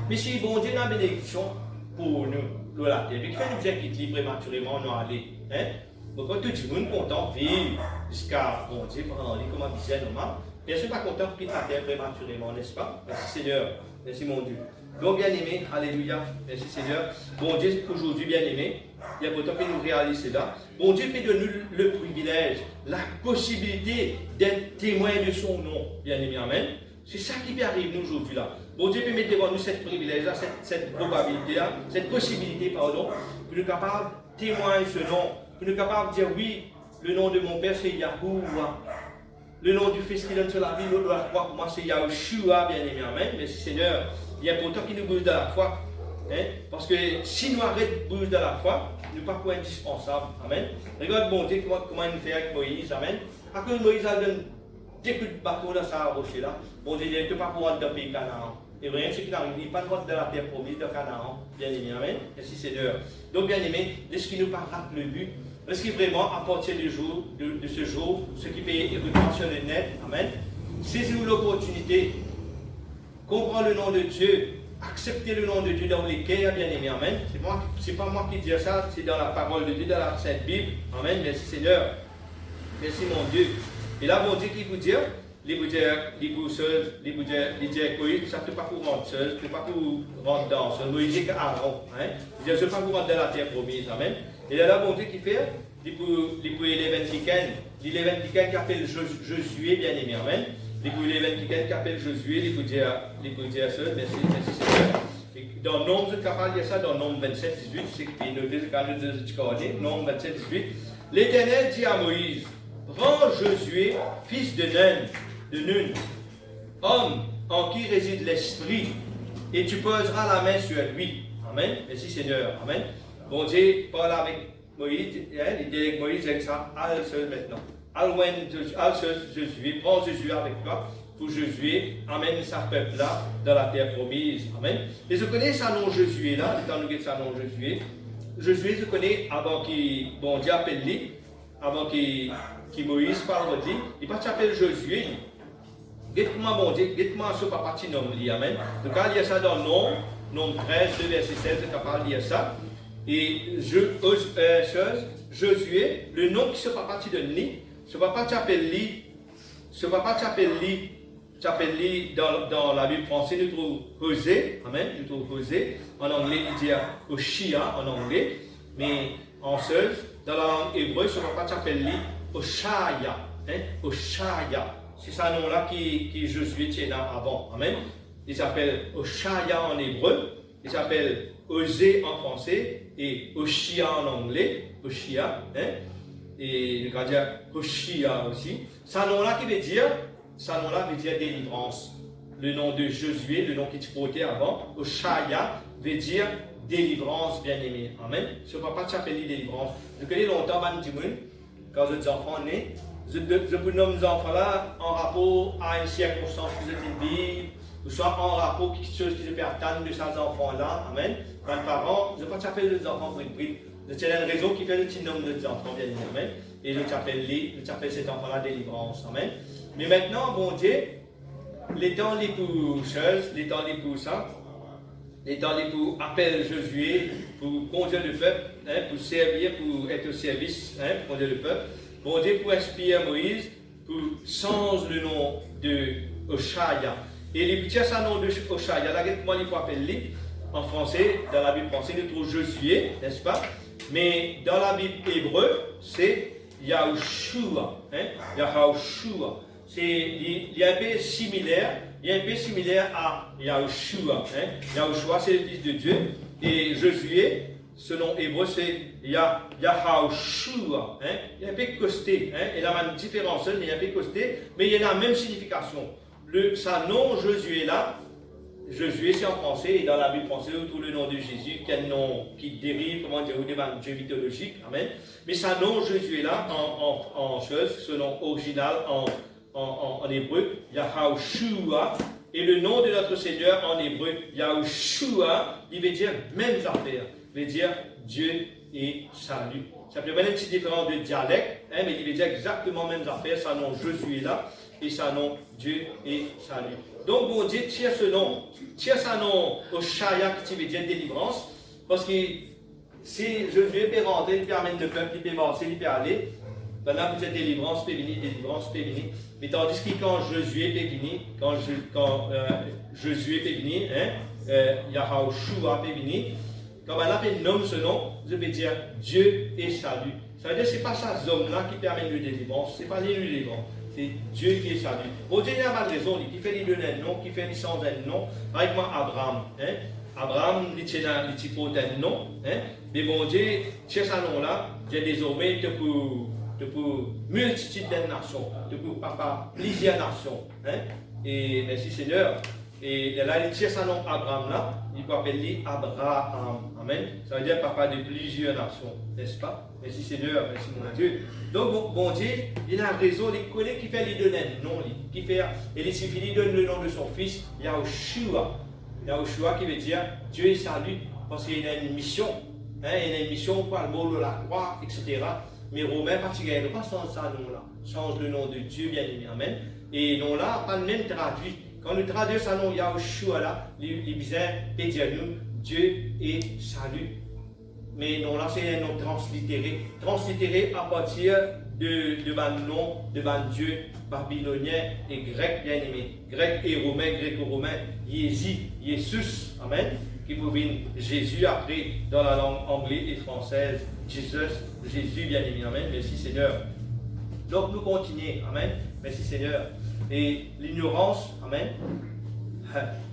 Mais si bon Dieu a une bénédiction pour nous, la terre, qui fait nous dire qu'il prématurément, nous aller. Hein? Donc, quand tout le monde est content de vivre jusqu'à bon Dieu, pendant les commentaires normal, bien sûr, pas content de quitter la terre prématurément, n'est-ce pas? Merci Seigneur, merci mon Dieu. Donc, bien-aimé, alléluia, merci Seigneur. Bon Dieu, aujourd'hui, bien-aimé, il y a pourtant que nous réalisons cela. Bon Dieu peut donner le privilège, la possibilité d'être témoin de son nom, bien-aimé, amen. C'est ça qui peut arriver nous aujourd'hui là. Bon Dieu peut mettre devant nous cette privilège-là, cette probabilité-là, cette possibilité, pardon, pour nous capables de témoigner ce nom, pour nous capables de dire oui, le nom de mon Père c'est Yahuwah. Le nom du Fils qui donne sur la vie, l'autre de la croix, pour moi c'est Yahushua, bien-aimé, amen. Merci Seigneur. Il y a pourtant qui nous bouge de la foi. Hein? Parce que si nous arrêtons de bouger de la foi, nous ne sommes pas indispensables. Amen. Regarde bon Dieu comment il fait avec Moïse. Amen. À cause Moïse a donné des coups de bâton dans sa rocher là. Bon Dieu ne peut pas pouvoir dans le pays Canaan. Et rien ce qui n'arrive, il n'y a pas de droit de la terre promise de Canaan. Bien aimé. Amen. Merci Seigneur. Donc bien aimé, est-ce qu'il nous parle le but? Est-ce qu'il vraiment à partir du jour, de ce jour, ce qui peut écouter sur le net, amen, saisir l'opportunité, comprendre le nom de Dieu, accepter le nom de Dieu dans les cœurs, bien aimé, amen. C'est pas moi qui dis ça, c'est dans la parole de Dieu, dans la Sainte Bible, amen. Merci Seigneur, merci mon Dieu. Et là, mon Dieu qui vous dit, les bousseuses, les Moïse, ça ne peut pas pour menteuse, ne peut pas pour rentrer dans ce Moïse et Aaron, hein. Je ne peux pas pour rentrer dans la terre promise, amen. Et là, mon Dieu qui fait, les Venticaines qui appellent Josué, bien aimé, amen. Les Venticaines qui appellent Josué, les Bouddhias, merci Seigneur. Dans Nombre, je parle de ça, dans Nombre 27, 18, c'est qui est noté, c'est quand tu connais, Nombre 27, 18. L'Éternel dit à Moïse, prends Josué, fils de Nun, homme en qui réside l'Esprit, et tu poseras la main sur lui. Amen. Merci Seigneur. Amen. Bon Dieu parle avec Moïse, il dit avec Moïse, avec ça, al seul maintenant. Al seul Josué, prends Josué avec toi, pour Josué amène sa peuple là dans la terre promise. Amen. Et je connais sa nom Josué là, étant donné que sa nom Josué. Josué, je connais avant qu'il, bon Dieu appelle lui, avant qu'il Moïse parle de lui, il pas s'appelle Josué. Dites-moi, bon Dieu, dites-moi ce papa qui nomme lui. Amen. Donc, il y a ça dans Nombre 13, 2 verset 16, c'est capable de dire ça. Et Josué, le nom qui se papa qui donne lui, ce papa s'appelle lui, dans la Bible française, nous trouvons Hosée, amen, nous trouvons Hosée, en anglais, il dit Oshia, en anglais, mais en seul, dans la langue hébreu, ce papa s'appelle lui Oshaya, hein, Oshaya. C'est ce nom-là qui Josué tient avant. Amen. Il s'appelle Oshaya en hébreu. Il s'appelle Osée en français et Oshia en anglais. Oshia. Hein? Et le gardien Oshia aussi. Ce nom-là veut dire délivrance. Le nom de Josué, le nom qui te portait avant, Oshaya, veut dire délivrance, bien-aimé. Amen. Ce papa s'appelle délivrance. Je connais longtemps, quand les enfants nés. Je vous nomme les enfants là en rapport à une circonstance que vous vivez, ou soit en rapport à quelque chose qui se peut attendre de ces enfants-là. Amen. Quand les parents, je ne vais pas t'appeler les enfants pour une prise. C'est une raison qui fait le petit nombre de enfants, bien évidemment. Amen. Et je t'appelle cet enfant-là délivrance. Amen. Mais maintenant, bon Dieu, les temps les pousseuses, les temps les poussants, les temps les pour appelle Josué pour conduire le peuple, hein, pour servir, pour être au service, hein, pour conduire le peuple. Bon Dieu pour inspirer Moïse, pour changer le nom de Oshaya. Et les petits ça nom de Oshaya, là, comment il faut appeler en français, dans la Bible française, nous trouvons Josué, n'est-ce pas? Mais dans la Bible hébreu, c'est Yahushua. Hein? Yahushua. Il est un peu similaire. Il est un peu similaire à Yahushua. Hein? Yahushua, c'est le Fils de Dieu. Et Josué, ce nom hébreu, c'est Yahushua. Hein? Il est un peu costé. Hein? Il a une différence, mais il est un peu costé. Mais il a la même signification. Sa nom Josué là, Josué c'est en français, et dans la Bible française, on trouve le nom de Jésus, qui est un nom qui dérive, comment dire, d'un Dieu mythologique. Amen. Mais sa nom Josué là, en chose, ce nom original en hébreu, Yahushua, et le nom de notre Seigneur en hébreu, Yahushua, il veut dire même affaire, il veut dire Dieu et salut. Ça peut être une petite différence de dialecte, hein, mais il veut dire exactement même affaire, sa nom Josué là, et sa nom Dieu et salut. Donc, bon Dieu tire ce nom, tire sa nom au Shaya qui veut dire délivrance, parce que si Josué peut rentrer, il peut amener le peuple, il peut avancer, il peut aller, ben là, peut-être délivrance peut venir. Mais tandis que quand Josué peut venir, Josué peut venir, Yahushua peut venir, quand ben là, on nomme ce nom, je peux dire Dieu est salut. Ça veut dire que ce n'est pas ça, homme-là qui permet le délivrance, ce n'est pas les délivrance. C'est Dieu qui est salut. Bon Dieu, il y a pas de raison, qui fait les deux noms, qui fait les sans un nom. Par exemple, Abraham. Abraham, il tient un nom. Mais bon Dieu, c'est ce nom-là, j'ai désormais pour multitude de nations, pour papa, plusieurs nations. Et merci Seigneur. Et là, il tient son nom Abraham là, il peut appeler Abraham. Amen. Ça veut dire papa de plusieurs nations, n'est-ce pas? Merci Seigneur, merci mon Dieu. Donc, bon Dieu, il a raison, il connaît qui fait les deux noms, qui fait, et il suffit de donner le nom de son fils, Yahushua. Yahushua qui veut dire Dieu est salut, parce qu'il a une mission. Il a une mission pour le mot de la croix, etc. Mais Romain, particulièrement, pas change ça nom-là. Change le nom de Dieu, bien aimé. Amen. Et nom-là, pas le même traduit. Quand nous traduisons ce nom Yahushua là, les bizarres peut dire nous, Dieu est salut. Mais non là, c'est un nom translittéré. Translittéré à partir de nom, de Dieu babylonien et grec bien aimé. Grec et romain, gréco-romain, Jésus, amen. Qui vous vient Jésus après dans la langue anglaise et française. Jésus bien aimé, amen. Merci Seigneur. Donc nous continuons, amen. Merci Seigneur. Et l'ignorance, amen.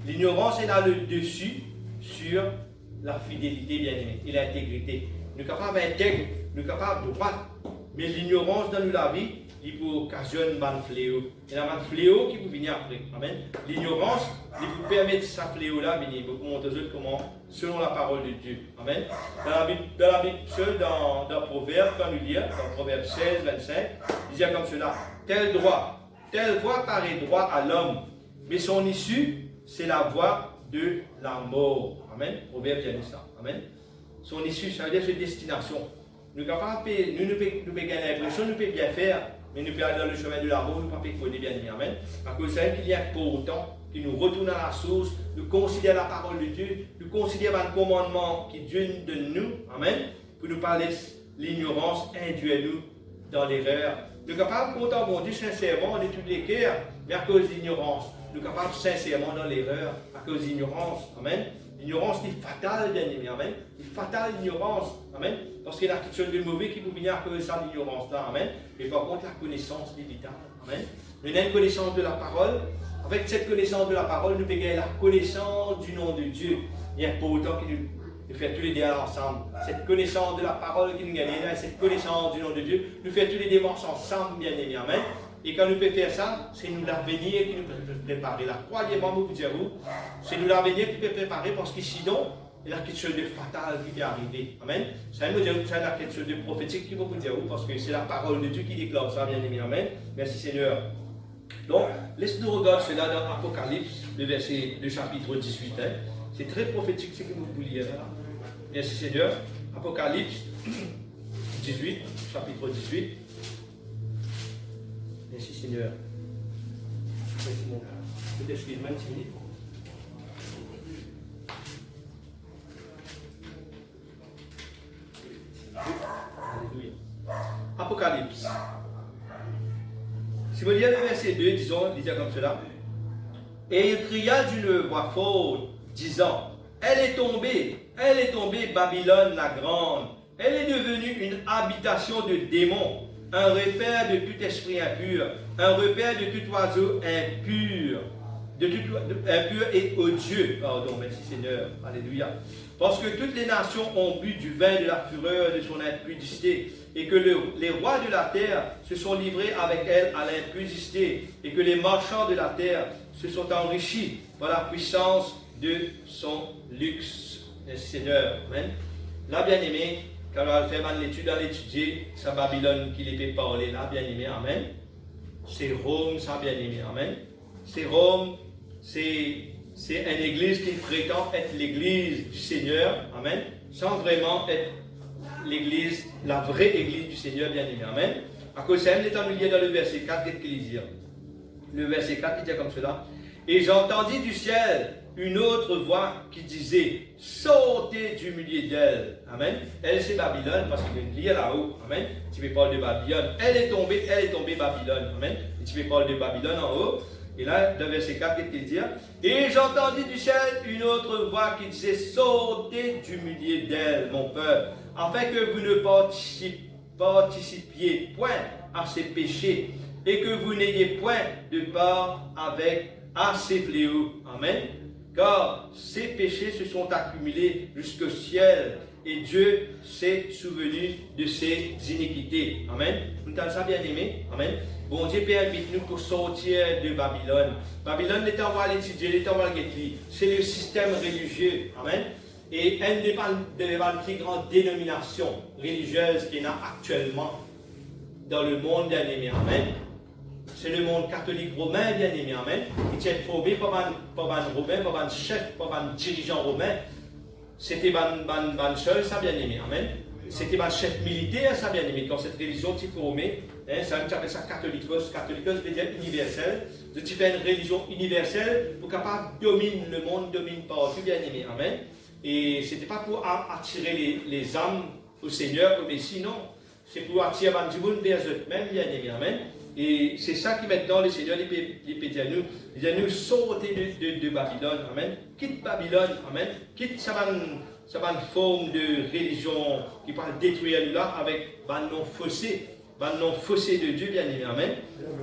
L'ignorance est là le dessus sur la fidélité bien-aimée et l'intégrité. Nous sommes capables d'intègre, nous sommes capables de droite. Mais l'ignorance dans la vie, il peut occasionner un fléau. Et un fléau qui peut venir après. Amen. L'ignorance, il peut permettre ce fléau-là de venir. Beaucoup montrent comment, selon la parole de Dieu. Amen. Dans la Bible, dans Proverbe, quand nous lisons, dans Proverbe 16, 25, il dit comme cela: tel voie paraît droit à l'homme, mais son issue, c'est la voie de la mort. Amen. Proverbe dit ça. Amen. Son issue, ça veut dire sa destination. Nous ne pouvons pas gagner l'impression, nous pouvons bien faire, mais nous pouvons aller dans le chemin de la mort, nous ne pouvons pas connaître bien. Amen. Parce que c'est qu'il y a pour autant qui nous retourne à la source, nous considérons la parole de Dieu, nous considérons le commandement qui Dieu nous donne nous. Amen. Pour nous parler l'ignorance induit nous dans l'erreur. Nous sommes capables de compter bon Dieu sincèrement de tous les cœurs, mais à cause de l'ignorance. Nous sommes capables sincèrement dans l'erreur à cause de l'ignorance. Amen. L'ignorance est fatale, bien aimé. Amen. C'est fatale l'ignorance. Amen. Parce qu'il y a quelque chose de mauvais qui peut venir à cause de ça, l'ignorance-là. Amen. Mais par contre, la connaissance est vitale. Amen. Nous avons une connaissance de la parole. Avec cette connaissance de la parole, nous pouvons gagner la connaissance du nom de Dieu. Il y a pour autant que nous faisons tous les deux ensemble. Cette connaissance de la parole qui nous gagne, cette connaissance du nom de Dieu, nous faisons tous les démarches ensemble, bien aimé. Amen. Et quand nous pouvons faire ça, c'est nous l'avenir qui nous peut préparer. La croyez-moi, vous dire vous, c'est nous l'avenir qui peut préparer parce que sinon, il y a quelque chose de fatal qui peut arriver. Amen. Ça veut dire qu'il y a quelque chose de prophétique qui va vous dire vous parce que c'est la parole de Dieu qui déclare ça, bien aimé. Amen. Merci Seigneur. Donc, laissez-nous regarder cela dans Apocalypse, le chapitre 18. C'est très prophétique ce que vous voulez là. Merci Seigneur. Apocalypse 18, chapitre 18. Merci Seigneur. Merci mon Père. Peut-être que je vais m'intimider. Alléluia. Apocalypse. Si vous lisez le verset 2, disons, il dit comme cela. Et il cria d'une voix forte, disant: elle est tombée, Babylone la grande. Elle est devenue une habitation de démons, un repère de tout esprit impur, un repère de tout oiseau impur, impur et odieux. Pardon, merci Seigneur. Alléluia. Parce que toutes les nations ont bu du vin de la fureur de son impudicité, et que les rois de la terre se sont livrés avec elle à l'impudicité, et que les marchands de la terre se sont enrichis par la puissance de son luxe. Merci Seigneur. Amen. Là, bien aimé, quand on va faire l'étude, on va étudier, c'est Babylone qui les fait parler là, bien aimé. Amen. C'est Rome, ça, bien aimé. Amen. C'est Rome, c'est une église qui prétend être l'église du Seigneur. Amen. Sans vraiment être l'église, la vraie église du Seigneur, bien aimé. Amen. À cause de ça, étant lié dans le verset 4, qu'est-ce qu'il dit? Le verset 4, il dit comme cela. Et j'entendis du ciel une autre voix qui disait, sortez du milieu d'elle. Amen. Elle, c'est Babylone, parce qu'il y a une lire là-haut. Amen. Tu veux parler de Babylone. Elle est tombée, Babylone. Amen. Et tu veux parler de Babylone en haut. Et là, dans le verset 4, qu'est-ce qu'il dit? Et j'entendis du ciel une autre voix qui disait, sortez du milieu d'elle, mon peuple, afin que vous ne participiez point à ses péchés, et que vous n'ayez point de part avec à ses fléaux. Amen. Car ces péchés se sont accumulés jusqu'au ciel, et Dieu s'est souvenu de ses iniquités. Amen. Vous entendez ça, bien aimé? Amen. Bon Dieu permet-nous pour sortir de Babylone. Babylone n'est pas à l'étudier, n'est pas à l'étudier. C'est le système religieux. Amen. Et elle n'est pas la plus grande dénomination religieuse qu'il y a actuellement dans le monde, bien aimé. Amen. C'est le monde catholique romain, bien aimé. Amen. Qui est formé par un romain, par un chef, par un dirigeant romain. C'était ban seul, ça, bien aimé. Amen. C'était un chef militaire, ça, bien aimé. Quand cette religion s'est formée, ça appelle ça catholicos. Catholicos veut dire universel. Tu fais une religion universelle pour capable dominer le monde, domine partout, bien aimé. Amen. Et ce n'était pas pour attirer les âmes au Seigneur, au Messie, non. C'est pour attirer les gens vers eux-mêmes, bien aimé. Amen. Et c'est ça qui maintenant le Seigneur les peut dire nous. Il dit nous sortez de Babylone. Amen. Quitte Babylone. Amen. Quitte ça va une forme de religion qui va détruire nous là avec un nom faussé. Un nom faussé de Dieu, bien aimé. Amen.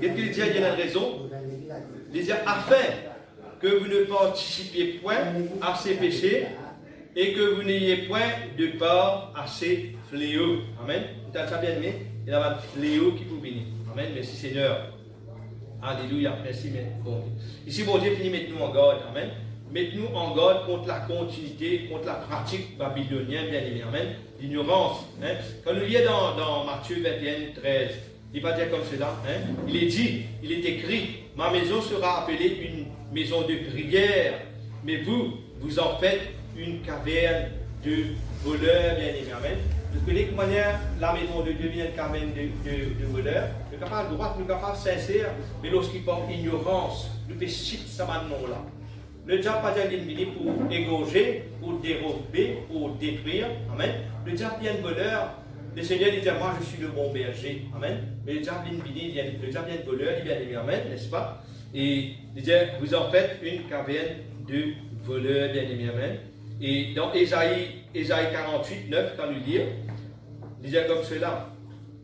Qu'est-ce qu'il dit? Il y a une raison. Il dit afin que vous ne participiez point à ces péchés et que vous n'ayez point de part à ces fléaux. Amen. Vous avez ça, bien aimé? Il y a un fléau qui vous bénit. Amen. Merci Seigneur. Alléluia. Merci. Bon. Ici, bon Dieu finit mettez-nous en garde. Amen. Mettez-nous en garde contre la continuité, contre la pratique babylonienne, bien aimé. Amen. L'ignorance. Hein. Quand nous lisons dans Matthieu 21, 13, il va dire comme cela. Hein. Il est dit, il est écrit, ma maison sera appelée une maison de prière, mais vous en faites une caverne de voleurs, bien aimé. Amen. Parce que de toute manière, la maison de Dieu vient une caverne de voleurs. Nous sommes capables de droite, nous sommes capables sincères, mais lorsqu'il porte ignorance, nous pouvons citer ça nom-là. Le diable pas dire qu'il pour égorger, pour dérober, pour détruire. Amen. Le diable vient de voleur. Le Seigneur dit moi je suis le bon berger. Amen. Mais le diable vient de voleur, il vient de amen, n'est-ce pas? Et il dit vous en faites une caverne de voleurs, bien aimé, amen. Et dans Ésaïe 48, 9, quand nous lisons, il dit comme cela.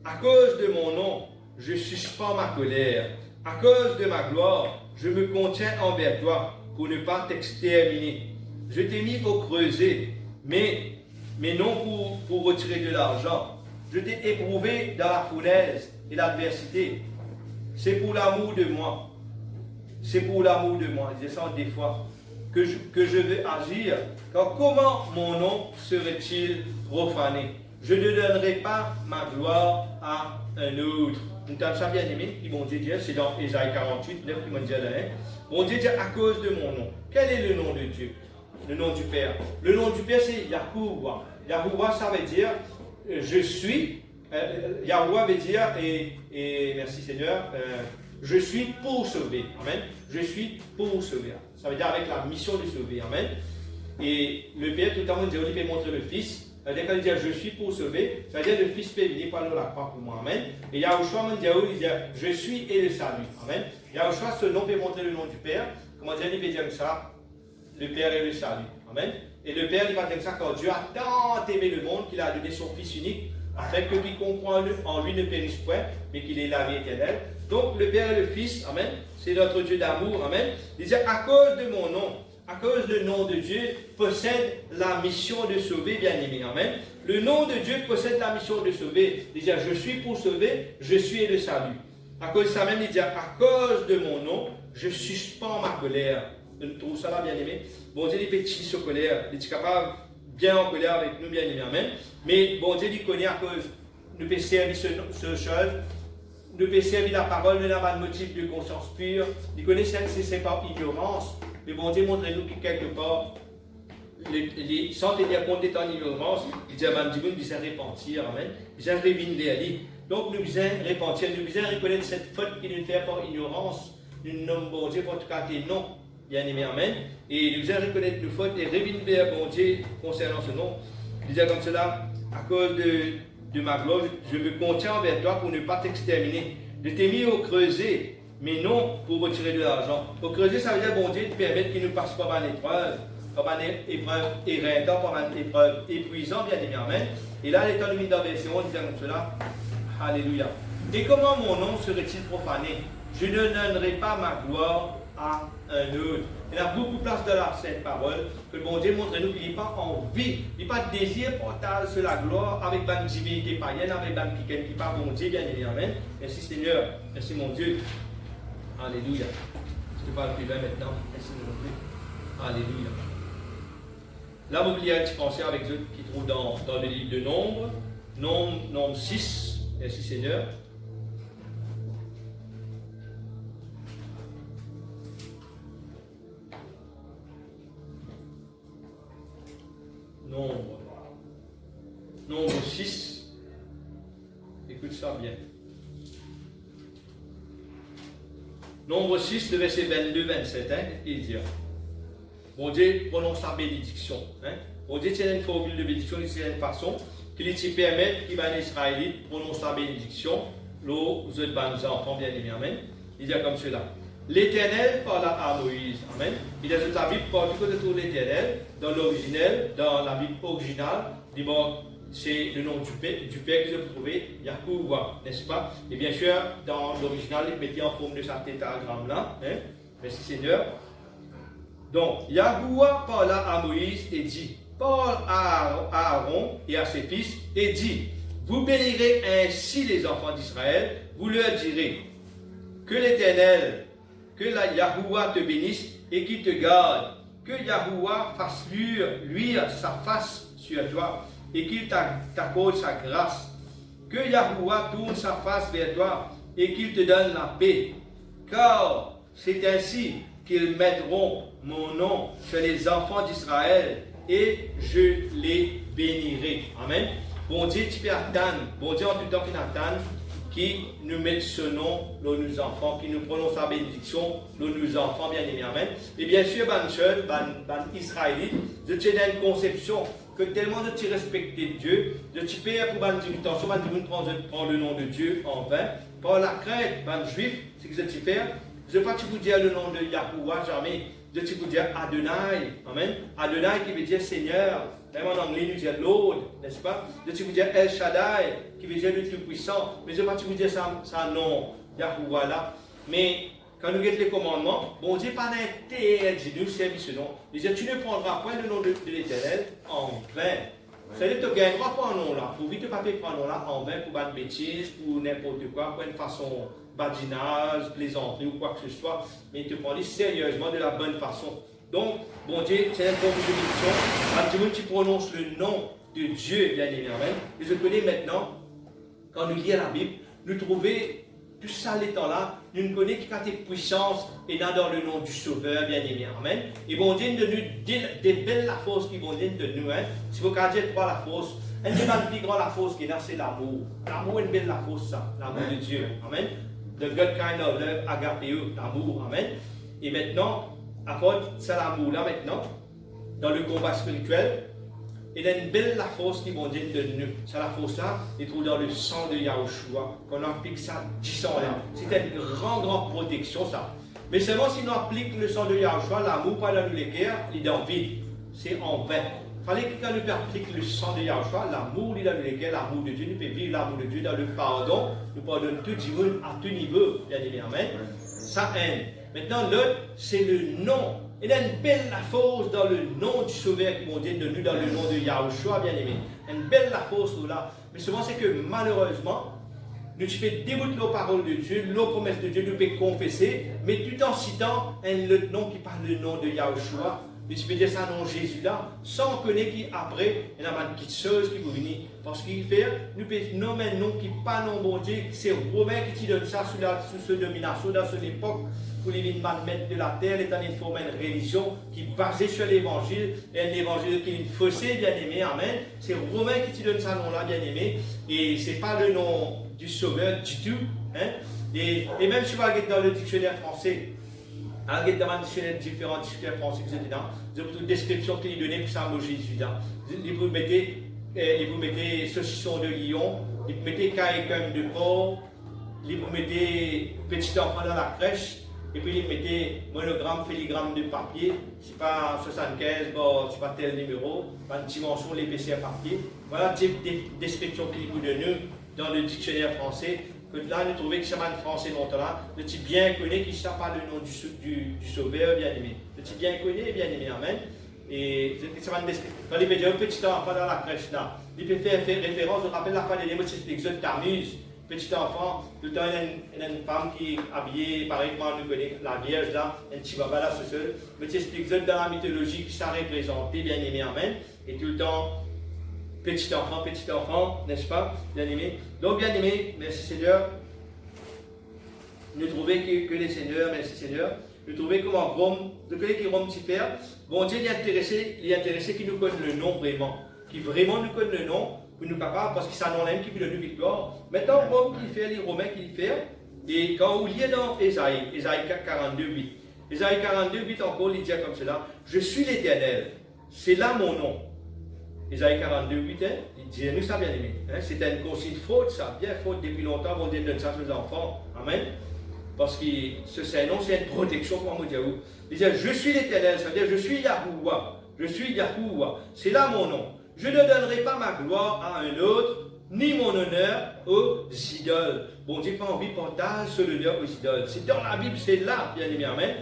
À cause de mon nom, je suspends ma colère. À cause de ma gloire, je me contiens envers toi pour ne pas t'exterminer. Je t'ai mis au creuset, mais non pour retirer de l'argent. Je t'ai éprouvé dans la fournaise et l'adversité. C'est pour l'amour de moi. C'est pour l'amour de moi. Je sens des fois que je veux agir. Car comment mon nom serait-il profané? Je ne donnerai pas ma gloire à un autre. Nous avons ça bien aimé, qui bon Dieu dit, c'est dans Ésaïe 48, 9, qui m'a dit là. Bon Dieu dit à cause de mon nom. Quel est le nom de Dieu? Le nom du Père. Le nom du Père, c'est Yahuwah. Yahuwah, ça veut dire je suis. Yahuwah veut dire, et merci Seigneur, je suis pour sauver. Amen. Je suis pour sauver. Ça veut dire avec la mission de sauver. Amen. Et le Père, tout le temps, il peut montrer le Fils. Quand il dit je suis pour sauver, ça veut dire le Fils peut venir par la croix pour moi. Amen. Et Yahushua, il dit je suis et le salut. Amen. Yahushua, ce nom peut montrer le nom du Père. Comment dire, il peut dire ça? Le Père et le salut. Amen. Et le Père, il va dire ça quand Dieu a tant aimé le monde qu'il a donné son Fils unique, afin que quiconque en lui ne périsse point, mais qu'il ait la vie éternelle. Donc le Père et le Fils, amen, c'est notre Dieu d'amour, amen. Il dit à cause de mon nom, à cause du nom de Dieu, possède la mission de sauver, bien aimé, amen. Le nom de Dieu possède la mission de sauver. Il dit je suis pour sauver, je suis le salut. À cause de ça même, il dit à cause de mon nom, je suspends ma colère. Nous trouvons ça là, bien aimé. Bon Dieu, il est petit sur colère, il est capable bien en colère avec nous, bien aimé, amen. Mais bon Dieu, il connaît à cause, nous peut servir ce chose, nous peut servir la parole, nous avons un motif de conscience pure. Il connaît ça, c'est par ignorance. Mais bon Dieu, montrez-nous que quelque part, sans tenir compte d'être en ignorance, il dit à Mme Diboun, il devons repentir, amen. Il devons revenir vers lui. Donc nous devons repentir, nous devons reconnaître cette faute qui nous fait par ignorance. Nous nommons bon Dieu pour te casser non. bien-aimé, amen. Et nous allons reconnaître nos fautes et revenir vers bon Dieu concernant ce nom. Il disait comme cela, à cause de ma gloire, je me contiens envers toi pour ne pas t'exterminer. Je t'ai mis au creuset, mais non pour retirer de l'argent. Au creuset, ça veut dire, bon Dieu, te permettre qu'il ne passe pas par l'épreuve, par une épreuve éreintant, par une épreuve épuisante, bien aimé, amen. Et là, l'état de mise en version, on disait comme cela, alléluia. Et comment mon nom serait-il profané? Je ne donnerai pas ma gloire à un autre. Il y a beaucoup de place dans la sainte parole que le bon Dieu montre nous qu'il n'y a pas envie, il n'y a pas de désir portage sur la gloire avec une divinité païenne, avec une qui n'est pas bon Dieu, bien aimé, amen. Merci Seigneur, merci mon Dieu. Alléluia. Je te parle plus loin maintenant. Merci mon Dieu. Alléluia. Là, vous voulez un petit pensée avec eux qui trouve dans le livre de Nombre, Nombre 6. Merci Seigneur. Nombre 6. Écoute ça bien. Nombre 6, le verset 22-27, hein, il dit, bon Dieu prononce sa bénédiction. Hein. Bon Dieu tient une formule de bénédiction, il tient une façon qu'il te permet qu'il va en Israélite prononce sa bénédiction, aux autres enfants bien-aimés. Amen. Il dit comme cela. L'Éternel parla à Moïse. Amen. Il dit que la Bible parle du côté de l'Éternel, dans l'originel, dans la Bible originale, c'est le nom du Père que je trouvais, Yahuwah, n'est-ce pas? Et bien sûr, dans l'original, il mettait en forme de sa tétragramme là. Hein? Merci Seigneur. Donc, Yahuwah parla à Moïse et dit, parle à Aaron et à ses fils et dit, vous bénirez ainsi les enfants d'Israël, vous leur direz, que l'Éternel, que la Yahuwah te bénisse et qu'il te garde, que Yahuwah fasse luire sa face sur toi et qu'il t'accorde sa grâce, que Yahuwah tourne sa face vers toi et qu'il te donne la paix, car c'est ainsi qu'ils mettront mon nom sur les enfants d'Israël et je les bénirai. Amen. Bon Dieu, tu peux attendre, bon Dieu en tout temps, qui nous met ce nom, nos enfants, qui nous prononce la bénédiction, nos enfants bien-aimés. Amen. Et bien sûr, ban Israélite, je tiens une conception que tellement de tu respectes Dieu, de tu payes pour ban intention, prend le nom de Dieu en vain, par la crainte, ban juif, c'est que je tu fais. Je ne vais pas te dire le nom de Yahuwah, jamais. Je te dire Adonai. Amen. Adonai qui veut dire Seigneur. Même en anglais, nous disons Lord, n'est-ce pas? Je te dire El Shaddai, qui veut dire le Tout-Puissant. Mais je ne vais pas te dire ça non, Yahuwah là. Mais quand nous regardons les commandements, bon Dieu pas interdit nous servir ce nom. Il dit, tu ne prendras point le nom de l'Éternel en vain. C'est-à-dire que tu ne gagneras pas un nom là. Pour vite pas prendre un nom là en vain pour une bêtise, pour n'importe quoi, pour une façon badinage, plaisanterie ou quoi que ce soit. Mais tu prends sérieusement de la bonne façon. Donc, bon Dieu, c'est une forme de bénédiction. Tu prononces le nom de Dieu, bien aimé. Amen. Et je connais maintenant, quand nous lisons la Bible, nous trouvons tout ça, les temps-là, nous connaissons qui a des puissances et dans le nom du Sauveur, bien aimé. Amen. Et bon Dieu, de nous des belles la force qui vont dire de nous. Hein. Si vous regardez trois la force, une des plus grande la force qui est là, c'est l'amour. L'amour est une belle la force, ça. L'amour de Dieu. Amen. The God kind of love, agapeo, l'amour. Amen. Et maintenant, après ça, l'amour-là, maintenant, dans le combat spirituel, il y a une belle la force qui vont dire de nous. C'est la force-là, il trouve dans le sang de Yahushua. Qu'on applique ça 10 ans là. C'est une grande protection, ça. Mais seulement si nous appliquons le sang de Yahushua, l'amour, pas dans les guerres, il est en vide. C'est en vain. Il fallait que quand nous appliquions le sang de Yahushua, l'amour, il est dans les guerres, l'amour de Dieu, nous pouvons vivre l'amour de Dieu dans le pardon. Nous pardonnons tout le monde à tout niveau. Bien aimé, amen. Ça aide. Maintenant, l'autre, c'est le nom. Il y a une belle la force dans le nom du Sauveur qui vont dire de nous, dans le nom de Yahushua, bien aimé. Une belle la force là. Mais souvent, c'est que malheureusement, nous tu fais déboutrer nos paroles de Dieu, nos promesses de Dieu, nous pouvons confesser, mais tout en citant un autre nom qui parle le nom de Yahushua. Mais tu peux dire ça non Jésus là, sans connaître qui après, il y a une petite chose qui va venir. Parce qu'il fait, nous pouvons nommer un nom qui n'est pas non bon Dieu, c'est Romain qui te donne ça sous cette domination, dans cette époque, pour les maîtres de la terre, étant une forme de religion qui est basée sur l'évangile, et un évangile qui est une faussée, bien aimé, amen. C'est Romain qui te donne ça nom là, bien aimé, et ce n'est pas le nom du Sauveur du tout. Hein? Et même si vous regardez dans le dictionnaire français, Alors, il y a différents dictionnaires français que vous avez là. Vous avez une description qui est donnée pour ça, Jésus là. Vous mettez saucisson de lion, vous mettez caïcum de porc, vous mettez petit enfant dans la crèche, et puis vous mettez monogramme, filigramme de papier. C'est pas 75, bon, c'est pas tel numéro, pas une dimension, l'épaisseur papier. Voilà le type de description qu'il vous donne dans le dictionnaire français. Que là, nous trouvons que ça va en français longtemps là. Le type bien connu qui ne sait pas le nom du sauveur bien aimé. Le type bien connu et bien aimé, amen. Et ça va quand il peut dire un petit enfant dans la crèche là, il peut faire référence, je rappelle la fin des mots, c'est l'exode Tammuz. Petit enfant, tout le temps il y a une femme qui est habillée, pareil comme nous connaissons la Vierge là, un petit baba là, ce seul. Mais c'est l'exode dans la mythologie qui ça représenté, bien aimé, amen. Et tout le temps, petit enfant, n'est-ce pas, bien aimé. Donc, bien aimé, merci Seigneur. Nous trouvons que les Seigneurs, merci Seigneur. Nous trouvons comment Rome, de quel qui Rome s'y faire. Bon Dieu, il est intéressé qui nous connaît le nom vraiment. Qui vraiment nous connaît le nom, pour nous capables, parce que ça n'en aime qui peut donner victoire. Maintenant, Rome qui fait, les Romains qui fait. Et quand vous liez dans Ésaïe 42, 8. Ésaïe 42, 8 encore, il dit comme cela. Je suis l'Éternel. C'est là mon nom. Ésaïe 42, 8, hein, il dit, nous ça bien aimé. Hein, c'était une consigne faute, ça, bien faute depuis longtemps, on donne ça aux enfants. Amen. Parce que ce nom, c'est une protection pour moi. Il dit, je suis l'Éternel, ça veut dire, je suis Yahuwah. Je suis Yahuwah. C'est là mon nom. Je ne donnerai pas ma gloire à un autre, ni mon honneur aux idoles. Bon Dieu, pas envie de partager ce honneur aux idoles. C'est dans la Bible, c'est là, bien aimé. Amen.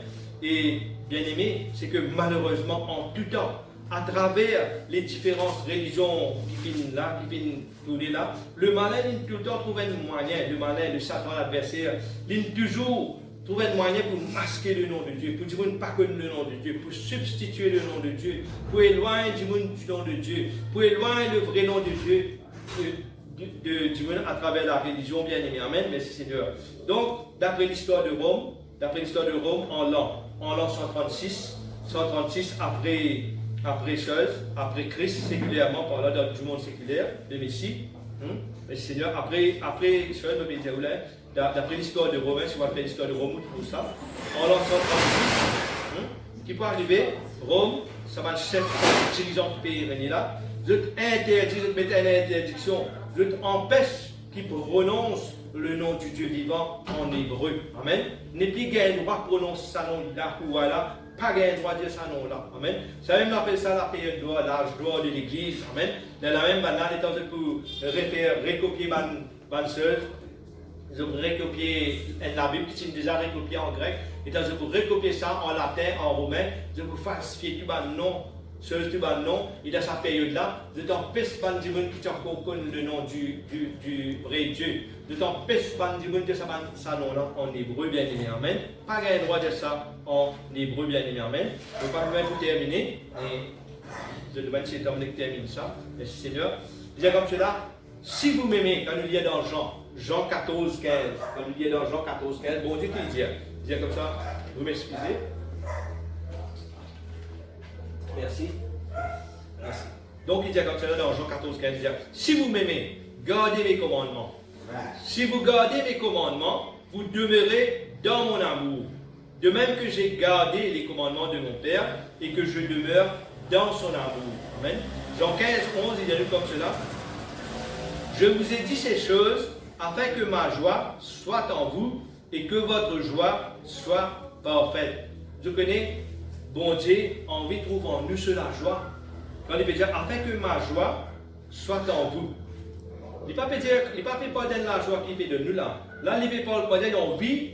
Et bien aimé, c'est que malheureusement, en tout temps, à travers les différentes religions qui viennent là, qui viennent tourner là, le malin, il tout le temps trouve un moyen, le malin, le Satan, l'adversaire, il toujours trouve un moyen pour masquer le nom de Dieu, pour dire ne pas connaître le nom de Dieu, pour substituer le nom de Dieu, pour éloigner du monde du nom de Dieu, pour éloigner le vrai nom de Dieu du monde à travers la religion, bien aimé. Amen, merci Seigneur. Donc, d'après l'histoire de Rome, en l'an 136 après Christ, séculairement parlant dans du monde séculaire, le Messie, le Seigneur, après d'après l'histoire de Romains, si on va faire l'histoire de Rome, tout ça, en l'an 136, qui peut arriver, Rome, ça va chef dirigeant du pays régner là, je mettre une interdiction, je empêche qu'il prononce le nom du Dieu vivant en hébreu. Amen. N'est plus gain droit prononcer ça nom là ou là. Pas gain droit de dire ça non là. Amen. Ça même appelle ça la période d'or, l'âge d'or de l'église. Amen. Dans la même banane, étant pour recopier ban seul, ils ont recopié la Bible qui est déjà recopiée en grec, étant pour recopier ça en latin, en romain, ils ont falsifier tout ban nom. Seul tout ban nom, et dans sa période-là, je t'empêche pas de dire qui encore connaît le nom du vrai Dieu. Je t'empêche pas de dire que ça nom-là en hébreu, bien aimé, amen. Pas gain droit de ça en hébreu, bien aimé, amen. Je ne vais pas vous terminer, et je demande si c'est Dominique qui termine ça. Merci Seigneur. Je dis comme cela, si vous m'aimez, quand nous lisons dans Jean 14, 15, quand nous lisons dans Jean 14, 15, bon Dieu qui dit, il dit comme ça, vous m'excusez. Merci. Merci. Donc il dit comme ça dans Jean 14, 15, il dit, si vous m'aimez, gardez mes commandements. Si vous gardez mes commandements, vous demeurez dans mon amour. De même que j'ai gardé les commandements de mon Père et que je demeure dans son amour. Amen. Jean 15, 11, il dit comme cela. Je vous ai dit ces choses afin que ma joie soit en vous et que votre joie soit parfaite. Je connais, bon Dieu, envie de trouver en nous cela joie. Quand il peut dire afin que ma joie soit en vous. Il ne peut pas dire, il ne peut pas donner la joie qu'il fait de nous là. Là, il ne peut pas donner envie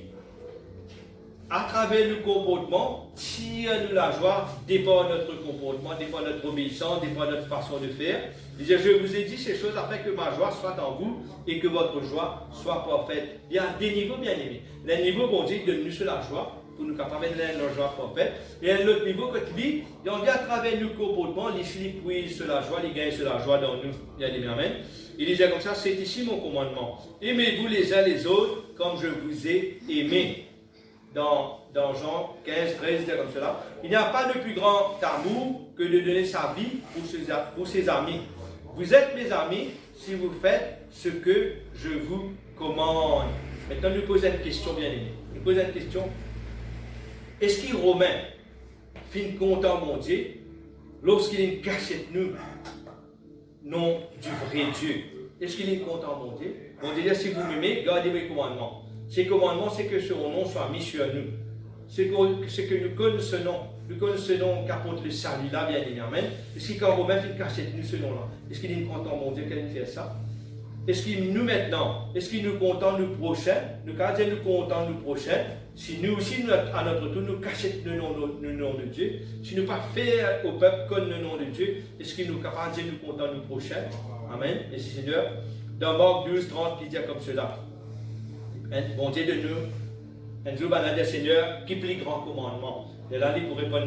à travers le comportement, tire-nous la joie, dépend de notre comportement, dépend de notre obéissance, dépend de notre façon de faire. Il dit, je vous ai dit ces choses afin que ma joie soit en vous et que votre joie soit parfaite. Il y a des niveaux bien aimés. Les niveaux, bon Dieu, donne-nous sur la joie pour nous capables de donner la joie parfaite. Et un autre niveau, que lui, il en vient à travers le comportement, les filles puisent sur la joie, les gagnent sur la joie dans nous. Il y a des amen. Il disait comme ça, c'est ici mon commandement. Aimez-vous les uns les autres comme je vous ai aimés. Dans Jean 15, 13, c'est comme cela. Il n'y a pas de plus grand amour que de donner sa vie pour ses amis. Vous êtes mes amis si vous faites ce que je vous commande. Maintenant, nous posons une question bien aimée. Nous posons une question. Est-ce qu'il Romain fin content mon Dieu lorsqu'il cachette nous nom du vrai Dieu? Est-ce qu'il est content mon Dieu? Mon Dieu, si vous m'aimez, gardez mes commandements. Ces commandements, c'est que son nom soit mis sur nous. C'est que nous connaissons qu'apporte le salut là, bien évidemment. Amen. Est-ce qu'il quand Romain fait cachette nous ce nom-là? Est-ce qu'il est content mon Dieu qu'il fait ça? Est-ce qu'il nous maintenant, est-ce qu'il nous content nous prochains? Nous quand nous content nous prochains, si nous aussi à notre tour nous cachons le nom de Dieu, si nous pas faire au peuple comme le nom de Dieu, est-ce qu'il nous capable de nous content nous prochains? Amen. Merci Seigneur. Dans Marc 12, 30, il dit comme cela. Bon Dieu de nous, un jour, le Seigneur, qui plie grand commandement. Et là, il pourrait répondre,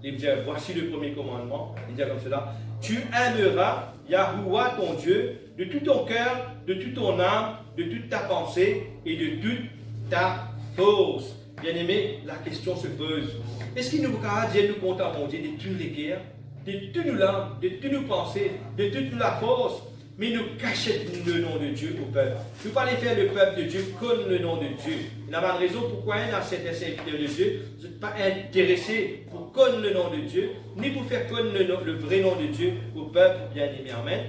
il dit, voici le premier commandement. Il dit comme cela. Tu aimeras Yahuwah ton Dieu de tout ton cœur, de toute ton âme, de toute ta pensée et de toute ta force. Bien aimé, la question se pose. Est-ce qu'il nous capable de nous content, mon Dieu, de toutes les guerres, de toutes nos âmes, de toutes nos pensées, de toute la force, mais nous cachons le nom de Dieu au peuple. Nous ne pas faire le peuple de Dieu comme le nom de Dieu. Il y a une raison pourquoi il y a certains serviteurs de Dieu, vous n'êtes pas intéressés pour connaître le nom de Dieu, ni pour faire connaître le vrai nom de Dieu au peuple bien-aimé. Amen.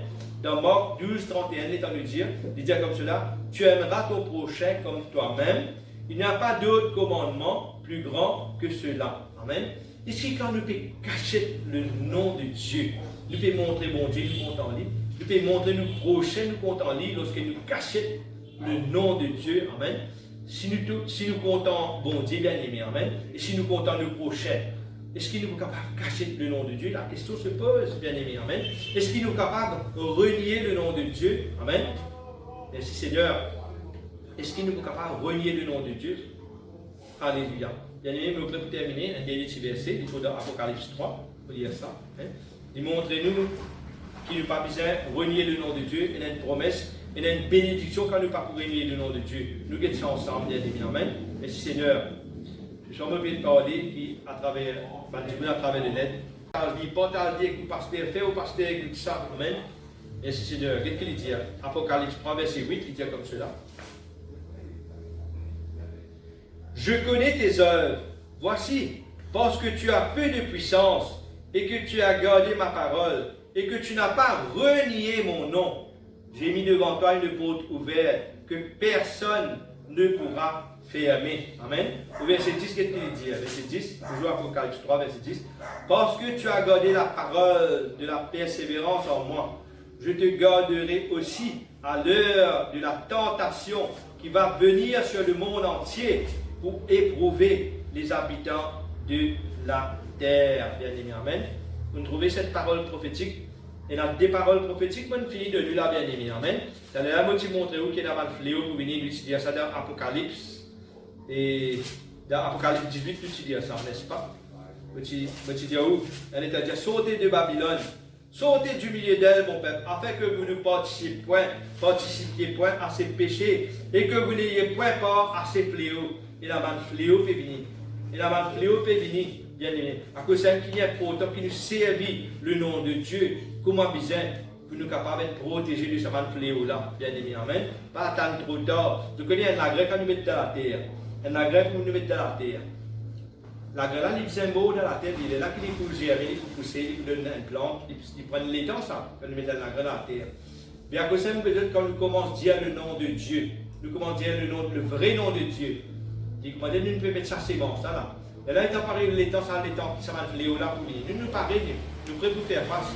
Dans Marc 12, 31, il est en de dire, il dit comme cela, tu aimeras ton prochain comme toi-même. Il n'y a pas d'autre commandement plus grand que cela. Amen. Ici, quand nous pouvons cacher le nom de Dieu, nous pouvons montrer mon Dieu, nous comptons en lui. Nous pouvons montrer nous prochains, nous comptons en lui lorsque nous cachons le nom de Dieu. Amen. Si nous comptons bon Dieu, bien aimé. Amen. Et si nous comptons le prochain, est-ce qu'il nous est capable de cacher le nom de Dieu? La question se pose, bien aimé. Amen. Est-ce qu'il nous est capable de renier le nom de Dieu? Amen. Merci Seigneur. Est-ce qu'il nous est capable de renier le nom de Dieu? Alléluia. Bien aimé, mais pour terminer, un dernier petit verset, il faut dans Apocalypse 3, il faut dire ça. Hein? Il montre-nous qu'il n'a pas besoin de renier le nom de Dieu, il y a une promesse, il y a une bénédiction quand nous ne pas pour renier le nom de Dieu. Nous guettons ça ensemble, bien aimé. Amen. Merci Seigneur. Je vais me parler qui, à travers les lettres. Il porte à dire que le pasteur fait ou pasteur écoute ça. Amen. Merci Seigneur. Qu'est-ce qu'il dit? Apocalypse 3, verset 8, il dit comme cela. Je connais tes œuvres. Voici, parce que tu as peu de puissance et que tu as gardé ma parole et que tu n'as pas renié mon nom. J'ai mis devant toi une porte ouverte que personne ne pourra fermer. Amen. Au verset 10, qu'est-ce qu'il dit? Verset 10, toujours Apocalypse 3, verset 10. Parce que tu as gardé la parole de la persévérance en moi, je te garderai aussi à l'heure de la tentation qui va venir sur le monde entier pour éprouver les habitants de la terre. Bien aimé, amen. Vous trouvez cette parole prophétique? Et dans des paroles prophétiques, on finit de lui là, bien aimé, amen. C'est là, moi, je montre où qu'il y a un fléau pour venir lui dire ça dans Apocalypse. Et dans Apocalypse 18, tu dis ça, n'est-ce pas? Tu dis où? Elle est à dire, sortez de Babylone, sortez du milieu d'elle, mon peuple, afin que vous ne participiez point à ses péchés et que vous n'ayez point part à ses fléaux. Et la manne fléau peut venir. Et la manne fléau peut venir, bien aimé. À cause d'un qui est important, qui nous servit le nom de Dieu, comment besoin pour nous capables d'être protégés de ce manne fléau là, bien aimé. Amen. Pas attendre trop tard. Je connais un agrès quand nous mettons dans la terre. Un agrès pour nous mettre dans la terre. L'agrès là, il est symbole dans la terre, il est là qu'il est pour gérer, il est pour pousser, il donne une plante, il prend les temps ça, quand nous mettons l'agrès dans la terre. Mais à cause d'un peut-être quand nous commençons à dire le nom de Dieu, nous commençons à dire le vrai nom de Dieu. Il dit, nous pouvons mettre ça, c'est bon, ça là. Et là, il t'a parlé les temps qui s'en va fléau là pour venir. Nous parlons, nous pouvons tout faire face.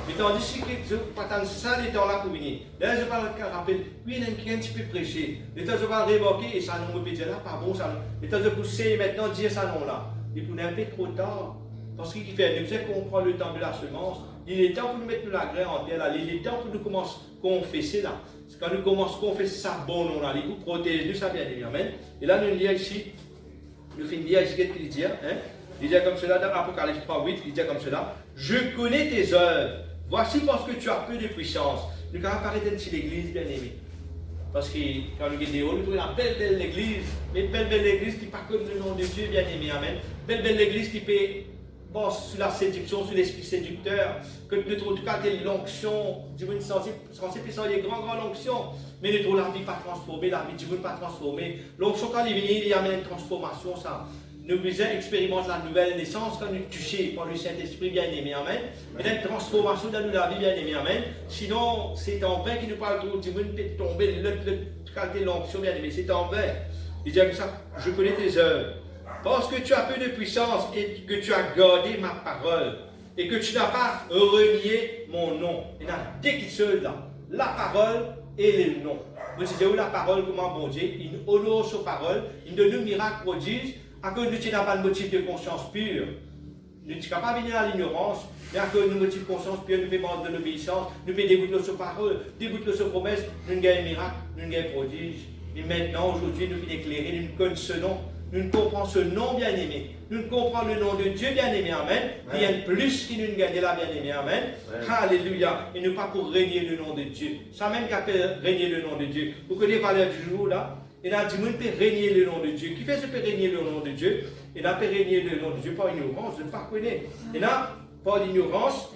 Mais tandis que je pas tant ça les temps là pour venir. Là, je parle rappel, oui, il y a un petit peu prêché. Les temps je parle remarquer et ça nous me dit là, pas bon ça. Les temps je pousser maintenant dire ça non là. Et pour un peu trop tard. Parce qu'il fait, nous savons qu'on prend le temps de la semence. Il est temps pour nous mettre la graine en terre là. Il est temps pour nous commencer à confesser là. Quand nous commençons à confesser ça bon non là, il nous protège, nous ça bien dit, amen. Et là, nous lisons ici, nous finissons ici, qu'est-ce qu'il dit, hein? Il dit comme cela dans Apocalypse 3, 8, il dit comme cela, je connais tes œuvres, voici parce que tu as peu de puissance. Nous quand on parle d'une l'église, bien aimé. Parce que quand nous regardons, nous trouvons la belle église, mais belle église qui pas comme le nom de Dieu, bien aimé, amen. Belle église qui peut sur la séduction, sur l'esprit séducteur, que nous trouvons en tout cas des l'onction, du monde sensible, puis ça, des grandes onctions, mais nous trouvons la vie pas transformée, la vie du monde pas transformée. L'onction, quand il vient, il y a une transformation, ça. nous besoin expérimenter la nouvelle naissance quand nous touchons par le Saint-Esprit bien-aimé, amen. Et une transformation dans la vie bien-aimé, amen. Sinon, c'est en vain qui nous parle trop du monde, peut tomber, le qualité l'onction bien-aimé, c'est en vain. Il dit comme ça, je connais tes œuvres. Parce que tu as peu de puissance et que tu as gardé ma parole et que tu n'as pas renié mon nom. Il y en a deux qui sont là, la parole et le nom. Vous disiez où la parole, comment bon Dieu, il honore sa parole, il donne nous miracles prodiges, à cause nous n'avons pas de motif de conscience pure. Nous ne sommes pas venir à l'ignorance, mais à cause de motif de conscience pure, nous pouvons de l'obéissance, nous pouvons dégoûter sa parole, dégoûter sa promesse, nous gagnons miracle, nous gagnons prodige. Et maintenant, aujourd'hui, nous finissons éclairer, nous connaissons ce nom, nous comprenons ce nom bien-aimé, nous comprenons le nom de Dieu bien-aimé, amen. Il y a plus qui nous gagne là bien-aimé, amen. Alléluia. Et nous pas pour régner le nom de Dieu. Ça même qu'appelle régner le nom de Dieu. Vous connaissez les valeurs du jour là? Et là, du monde peut régner le nom de Dieu. Qui fait ce peut régner le nom de Dieu? Et là, peut régner le nom de Dieu par ignorance, je ne pas connaître. Et là, par l'ignorance,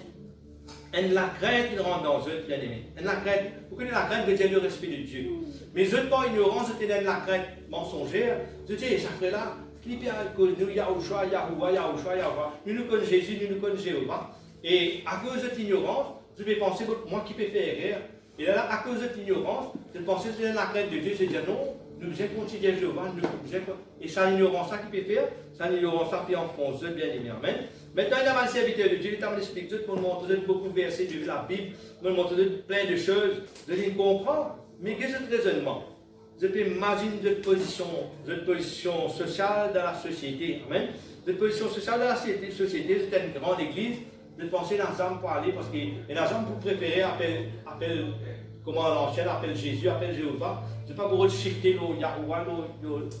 et la crainte qui rentre dans eux, bien aimé. Et la crainte, vous connaissez la crainte de dire le respect de Dieu. Mais eux, par ignorance, c'était la crainte mensongère. Je dis, ça fait là, qui peut nous, Yahushua, nous nous connaissons Jésus, nous nous connaissons Jéhovah. Et à cause de l'ignorance, je vais penser, moi qui peux faire erreur. Et là, à cause de l'ignorance, je pensais que c'était la crainte de Dieu, c'est dire non. Nous devons considérer Jéhovah, et ça l'ignorance ça qui peut faire, ça l'ignorance ça fait enfoncer, bien aimé, amen. Maintenant, il y a un serviteur de Dieu, il t'a expliqué, je vais montrer beaucoup de versets de la Bible, je vais montrer plein de choses, je vais comprendre, mais qu'est-ce que ce raisonnement? Je peux imaginer votre position sociale dans la société, amen. Votre position sociale dans la société, c'est une grande église, de penser dans l'âme pour aller, parce que l'âme vous préférez appelle comment l'ancien appelle Jésus, appelle Jéhovah. Je ne sais pas pour shifter le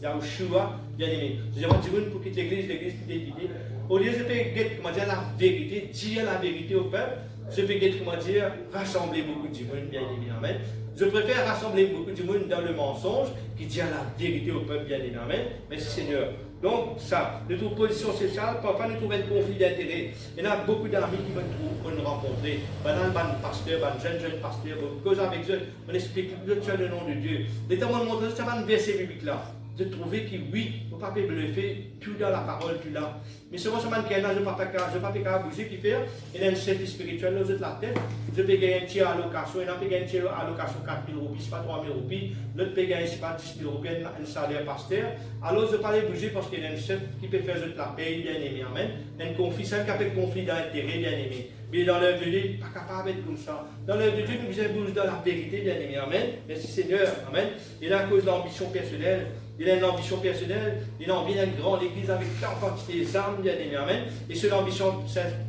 Yahushua, bien aimé. Je dis, pour quitter l'église pour décider. Au lieu de comment dire, la vérité, dire la vérité au peuple, je peux comment dire, rassembler beaucoup de monde, bien aimé. Amen. Je préfère rassembler beaucoup de monde dans le mensonge qui dit la vérité au peuple, bien aimé. Amen. Merci Seigneur. Donc, ça, notre position sociale, parfois nous trouvons un conflit d'intérêts. Il y en a beaucoup d'amis qui vont nous rencontrer. Pendant un pasteur, un jeune pasteur, on cause avec eux, on explique le nom de Dieu. L'état de montrer, ça va un verset biblique là. De trouver que oui, on ne peut pas bluffer, tout dans la parole, tout là. Mais seulement ce mannequin là, je ne peux pas bouger, qui fait, il a un service spirituel, là, de la tête. Je peux gagner un tiers allocation, il a payé un tiers allocation 4 000 roupies, c'est pas 3 000 roupies. L'autre peut gagner, c'est pas 10 000 roupies, un salaire pasteur. Alors, je ne peux pas bouger parce qu'il y a un chef qui peut faire de la paye, bien aimé, amen. Un conflit, c'est un conflit d'intérêt, bien aimé. Mais dans l'œuvre de Dieu, il n'est pas capable d'être comme ça. Dans l'œuvre de Dieu, nous devons bouger dans la vérité, bien aimé, amen. Merci Seigneur, amen. Et là, à cause de l'ambition personnelle, il a une ambition personnelle, il a envie d'une grande église avec tant de quantité d'âmes, bien aimé, amen. Et cette ambition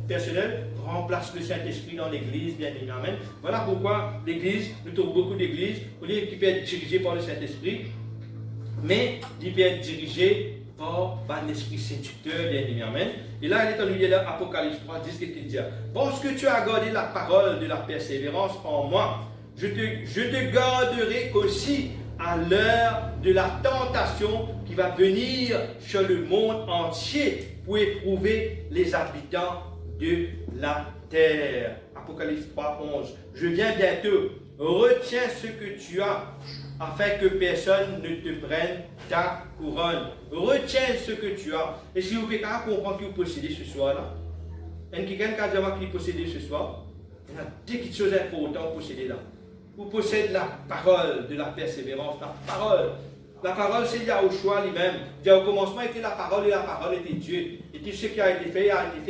personnelle remplace le Saint-Esprit dans l'église, bien aimé, amen. Voilà pourquoi l'église, nous trouvons beaucoup d'églises, au lieu qui peut être dirigée par le Saint-Esprit, mais qui peut être dirigée par l'Esprit séducteur, bien aimé, amen. Et là, il est en milieu de l'Apocalypse 3, 10, qu'est-ce qu'il dit? Parce que tu as gardé la parole de la persévérance en moi, je te garderai aussi à l'heure de la tentation qui va venir sur le monde entier pour éprouver les habitants de la terre. Apocalypse 3, 11. Je viens bientôt. Retiens ce que tu as, afin que personne ne te prenne ta couronne. Retiens ce que tu as. Et si vous pouvez comprendre que vous possédez ce soir-là, il y a quelqu'un qui a dit qu'il possédait ce soir, il y a des petites choses importantes à posséder là. Vous possédez la parole de la persévérance, la parole. La parole, c'est Yahushua lui-même. Au commencement était la parole et la parole était Dieu. Et tout ce qui a été fait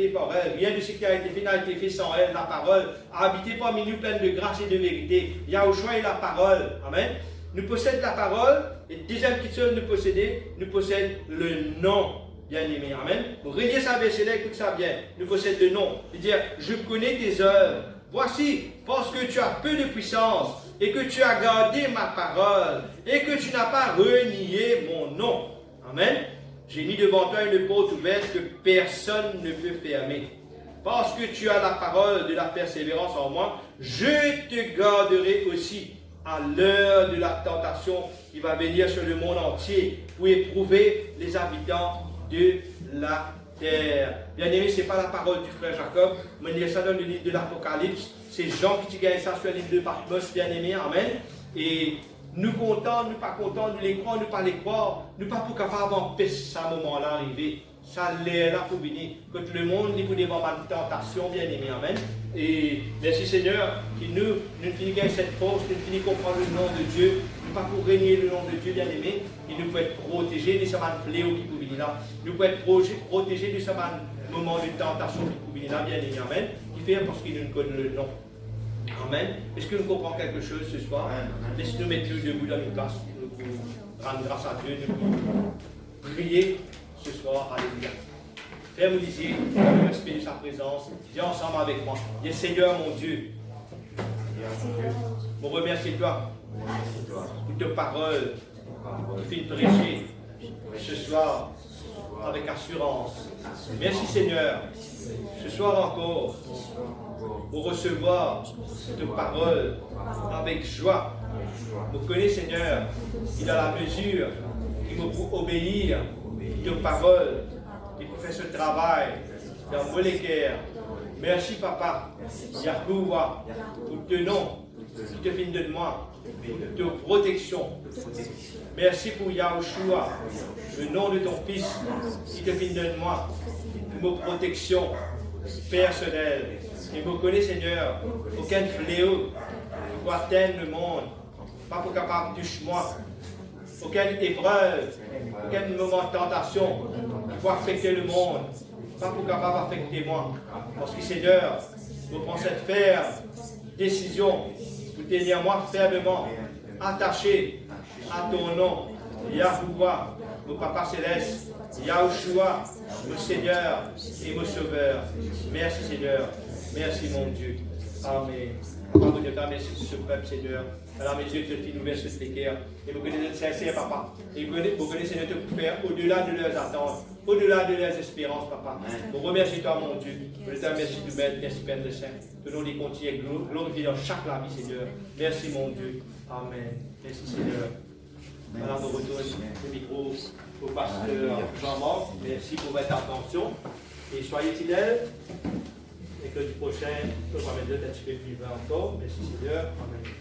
par elle. Rien de ce qui a été fait n'a été fait sans elle. La parole a habité parmi nous pleine de grâce et de vérité. Yahushua est la parole. Amen. Nous possédons la parole. Et deuxième petite chose, nous possédons le nom. Bien aimé. Amen. Pour relier ça verset là, écoute ça bien. Nous possédons le nom. C'est-à-dire, je connais tes œuvres. Voici, parce que tu as peu de puissance et que tu as gardé ma parole et que tu n'as pas renié mon nom. Amen. J'ai mis devant toi une porte ouverte que personne ne peut fermer. Parce que tu as la parole de la persévérance en moi, je te garderai aussi à l'heure de la tentation qui va venir sur le monde entier pour éprouver les habitants de la terre. Bien aimé, ce n'est pas la parole du frère Jacob, mais il y a ça dans le livre de l'Apocalypse. C'est Jean qui gagne ça sur le livre de Patmos, bien aimé, amen. Et Nous contents, nous pas contents, nous les croyons, nous pas les croire, nous pas pour capable d'empêcher ça moment-là arriver. Ça l'est là pour venir. Que tout le monde n'est pour des moments de tentation, bien aimé, amen. Et merci Seigneur, qui nous finissons cette force, nous finissons comprendre le nom de Dieu, nous pas pour régner le nom de Dieu, bien aimé, et nous pouvons être protégés de ce fléau qui peut venir là. Nous pouvons être protégés de ce moment de tentation qui peut venir là, bien aimé, amen. Qui fait parce qu'il nous connaît le nom. Amen. Est-ce que nous comprenons quelque chose ce soir? Laisse-nous mettre debout dans nos places. Nous pouvons rendre grâce à Dieu. Nous pouvons prier ce soir. Alléluia. Père, vous disiez, le respect de sa présence. Viens ensemble avec moi. Dis Seigneur mon Dieu. Je remercie toi pour tes paroles qui fait prêcher ce soir avec assurance. Merci Seigneur. Ce soir encore, pour recevoir tes paroles avec joie. Vous connaissez Seigneur, il a la mesure qui me pour obéir tes paroles et pour faire ce travail dans vos cœurs. Merci Papa, Yahuwah, pour tes noms qui te viennent de moi, pour ta protection. Merci pour Yahushua, le nom de ton Fils qui te vient de moi, pour ma protection personnelle. Et vous connaissez Seigneur, aucun fléau qui peut atteindre le monde, pas pour capable de toucher moi, aucune épreuve, aucun moment de tentation qui peut affecter le monde, pas pour capable d'affecter moi. Parce que Seigneur, nous prenons cette ferme décision pour tenir moi fermement attaché à ton nom, Yahuwah, mon Papa Céleste, Yahushua, mon Seigneur et mon Sauveur. Merci Seigneur, merci mon Dieu. Amen. Pardon de ta merci ce peuple Seigneur. Alors mes yeux, tu nous verses ce cœur. Et vous connaissez sincère, Papa. Et vous connaissez Seigneur pour faire au-delà de leurs attentes, au-delà de leurs espérances, Papa. Nous remercions toi, mon Dieu. Je te remercie de mettre, merci Père de Saint. Que nous les continuons glorifier dans chaque la vie, Seigneur. Merci, mon Dieu. Amen. Merci, Seigneur. Alors, nous retournons le micro au pasteur Jean-Marc. Merci pour votre attention. Et soyez fidèles. Et que du prochain, on va mettre un petit peu plus vivant encore. Merci, Seigneur. Amen.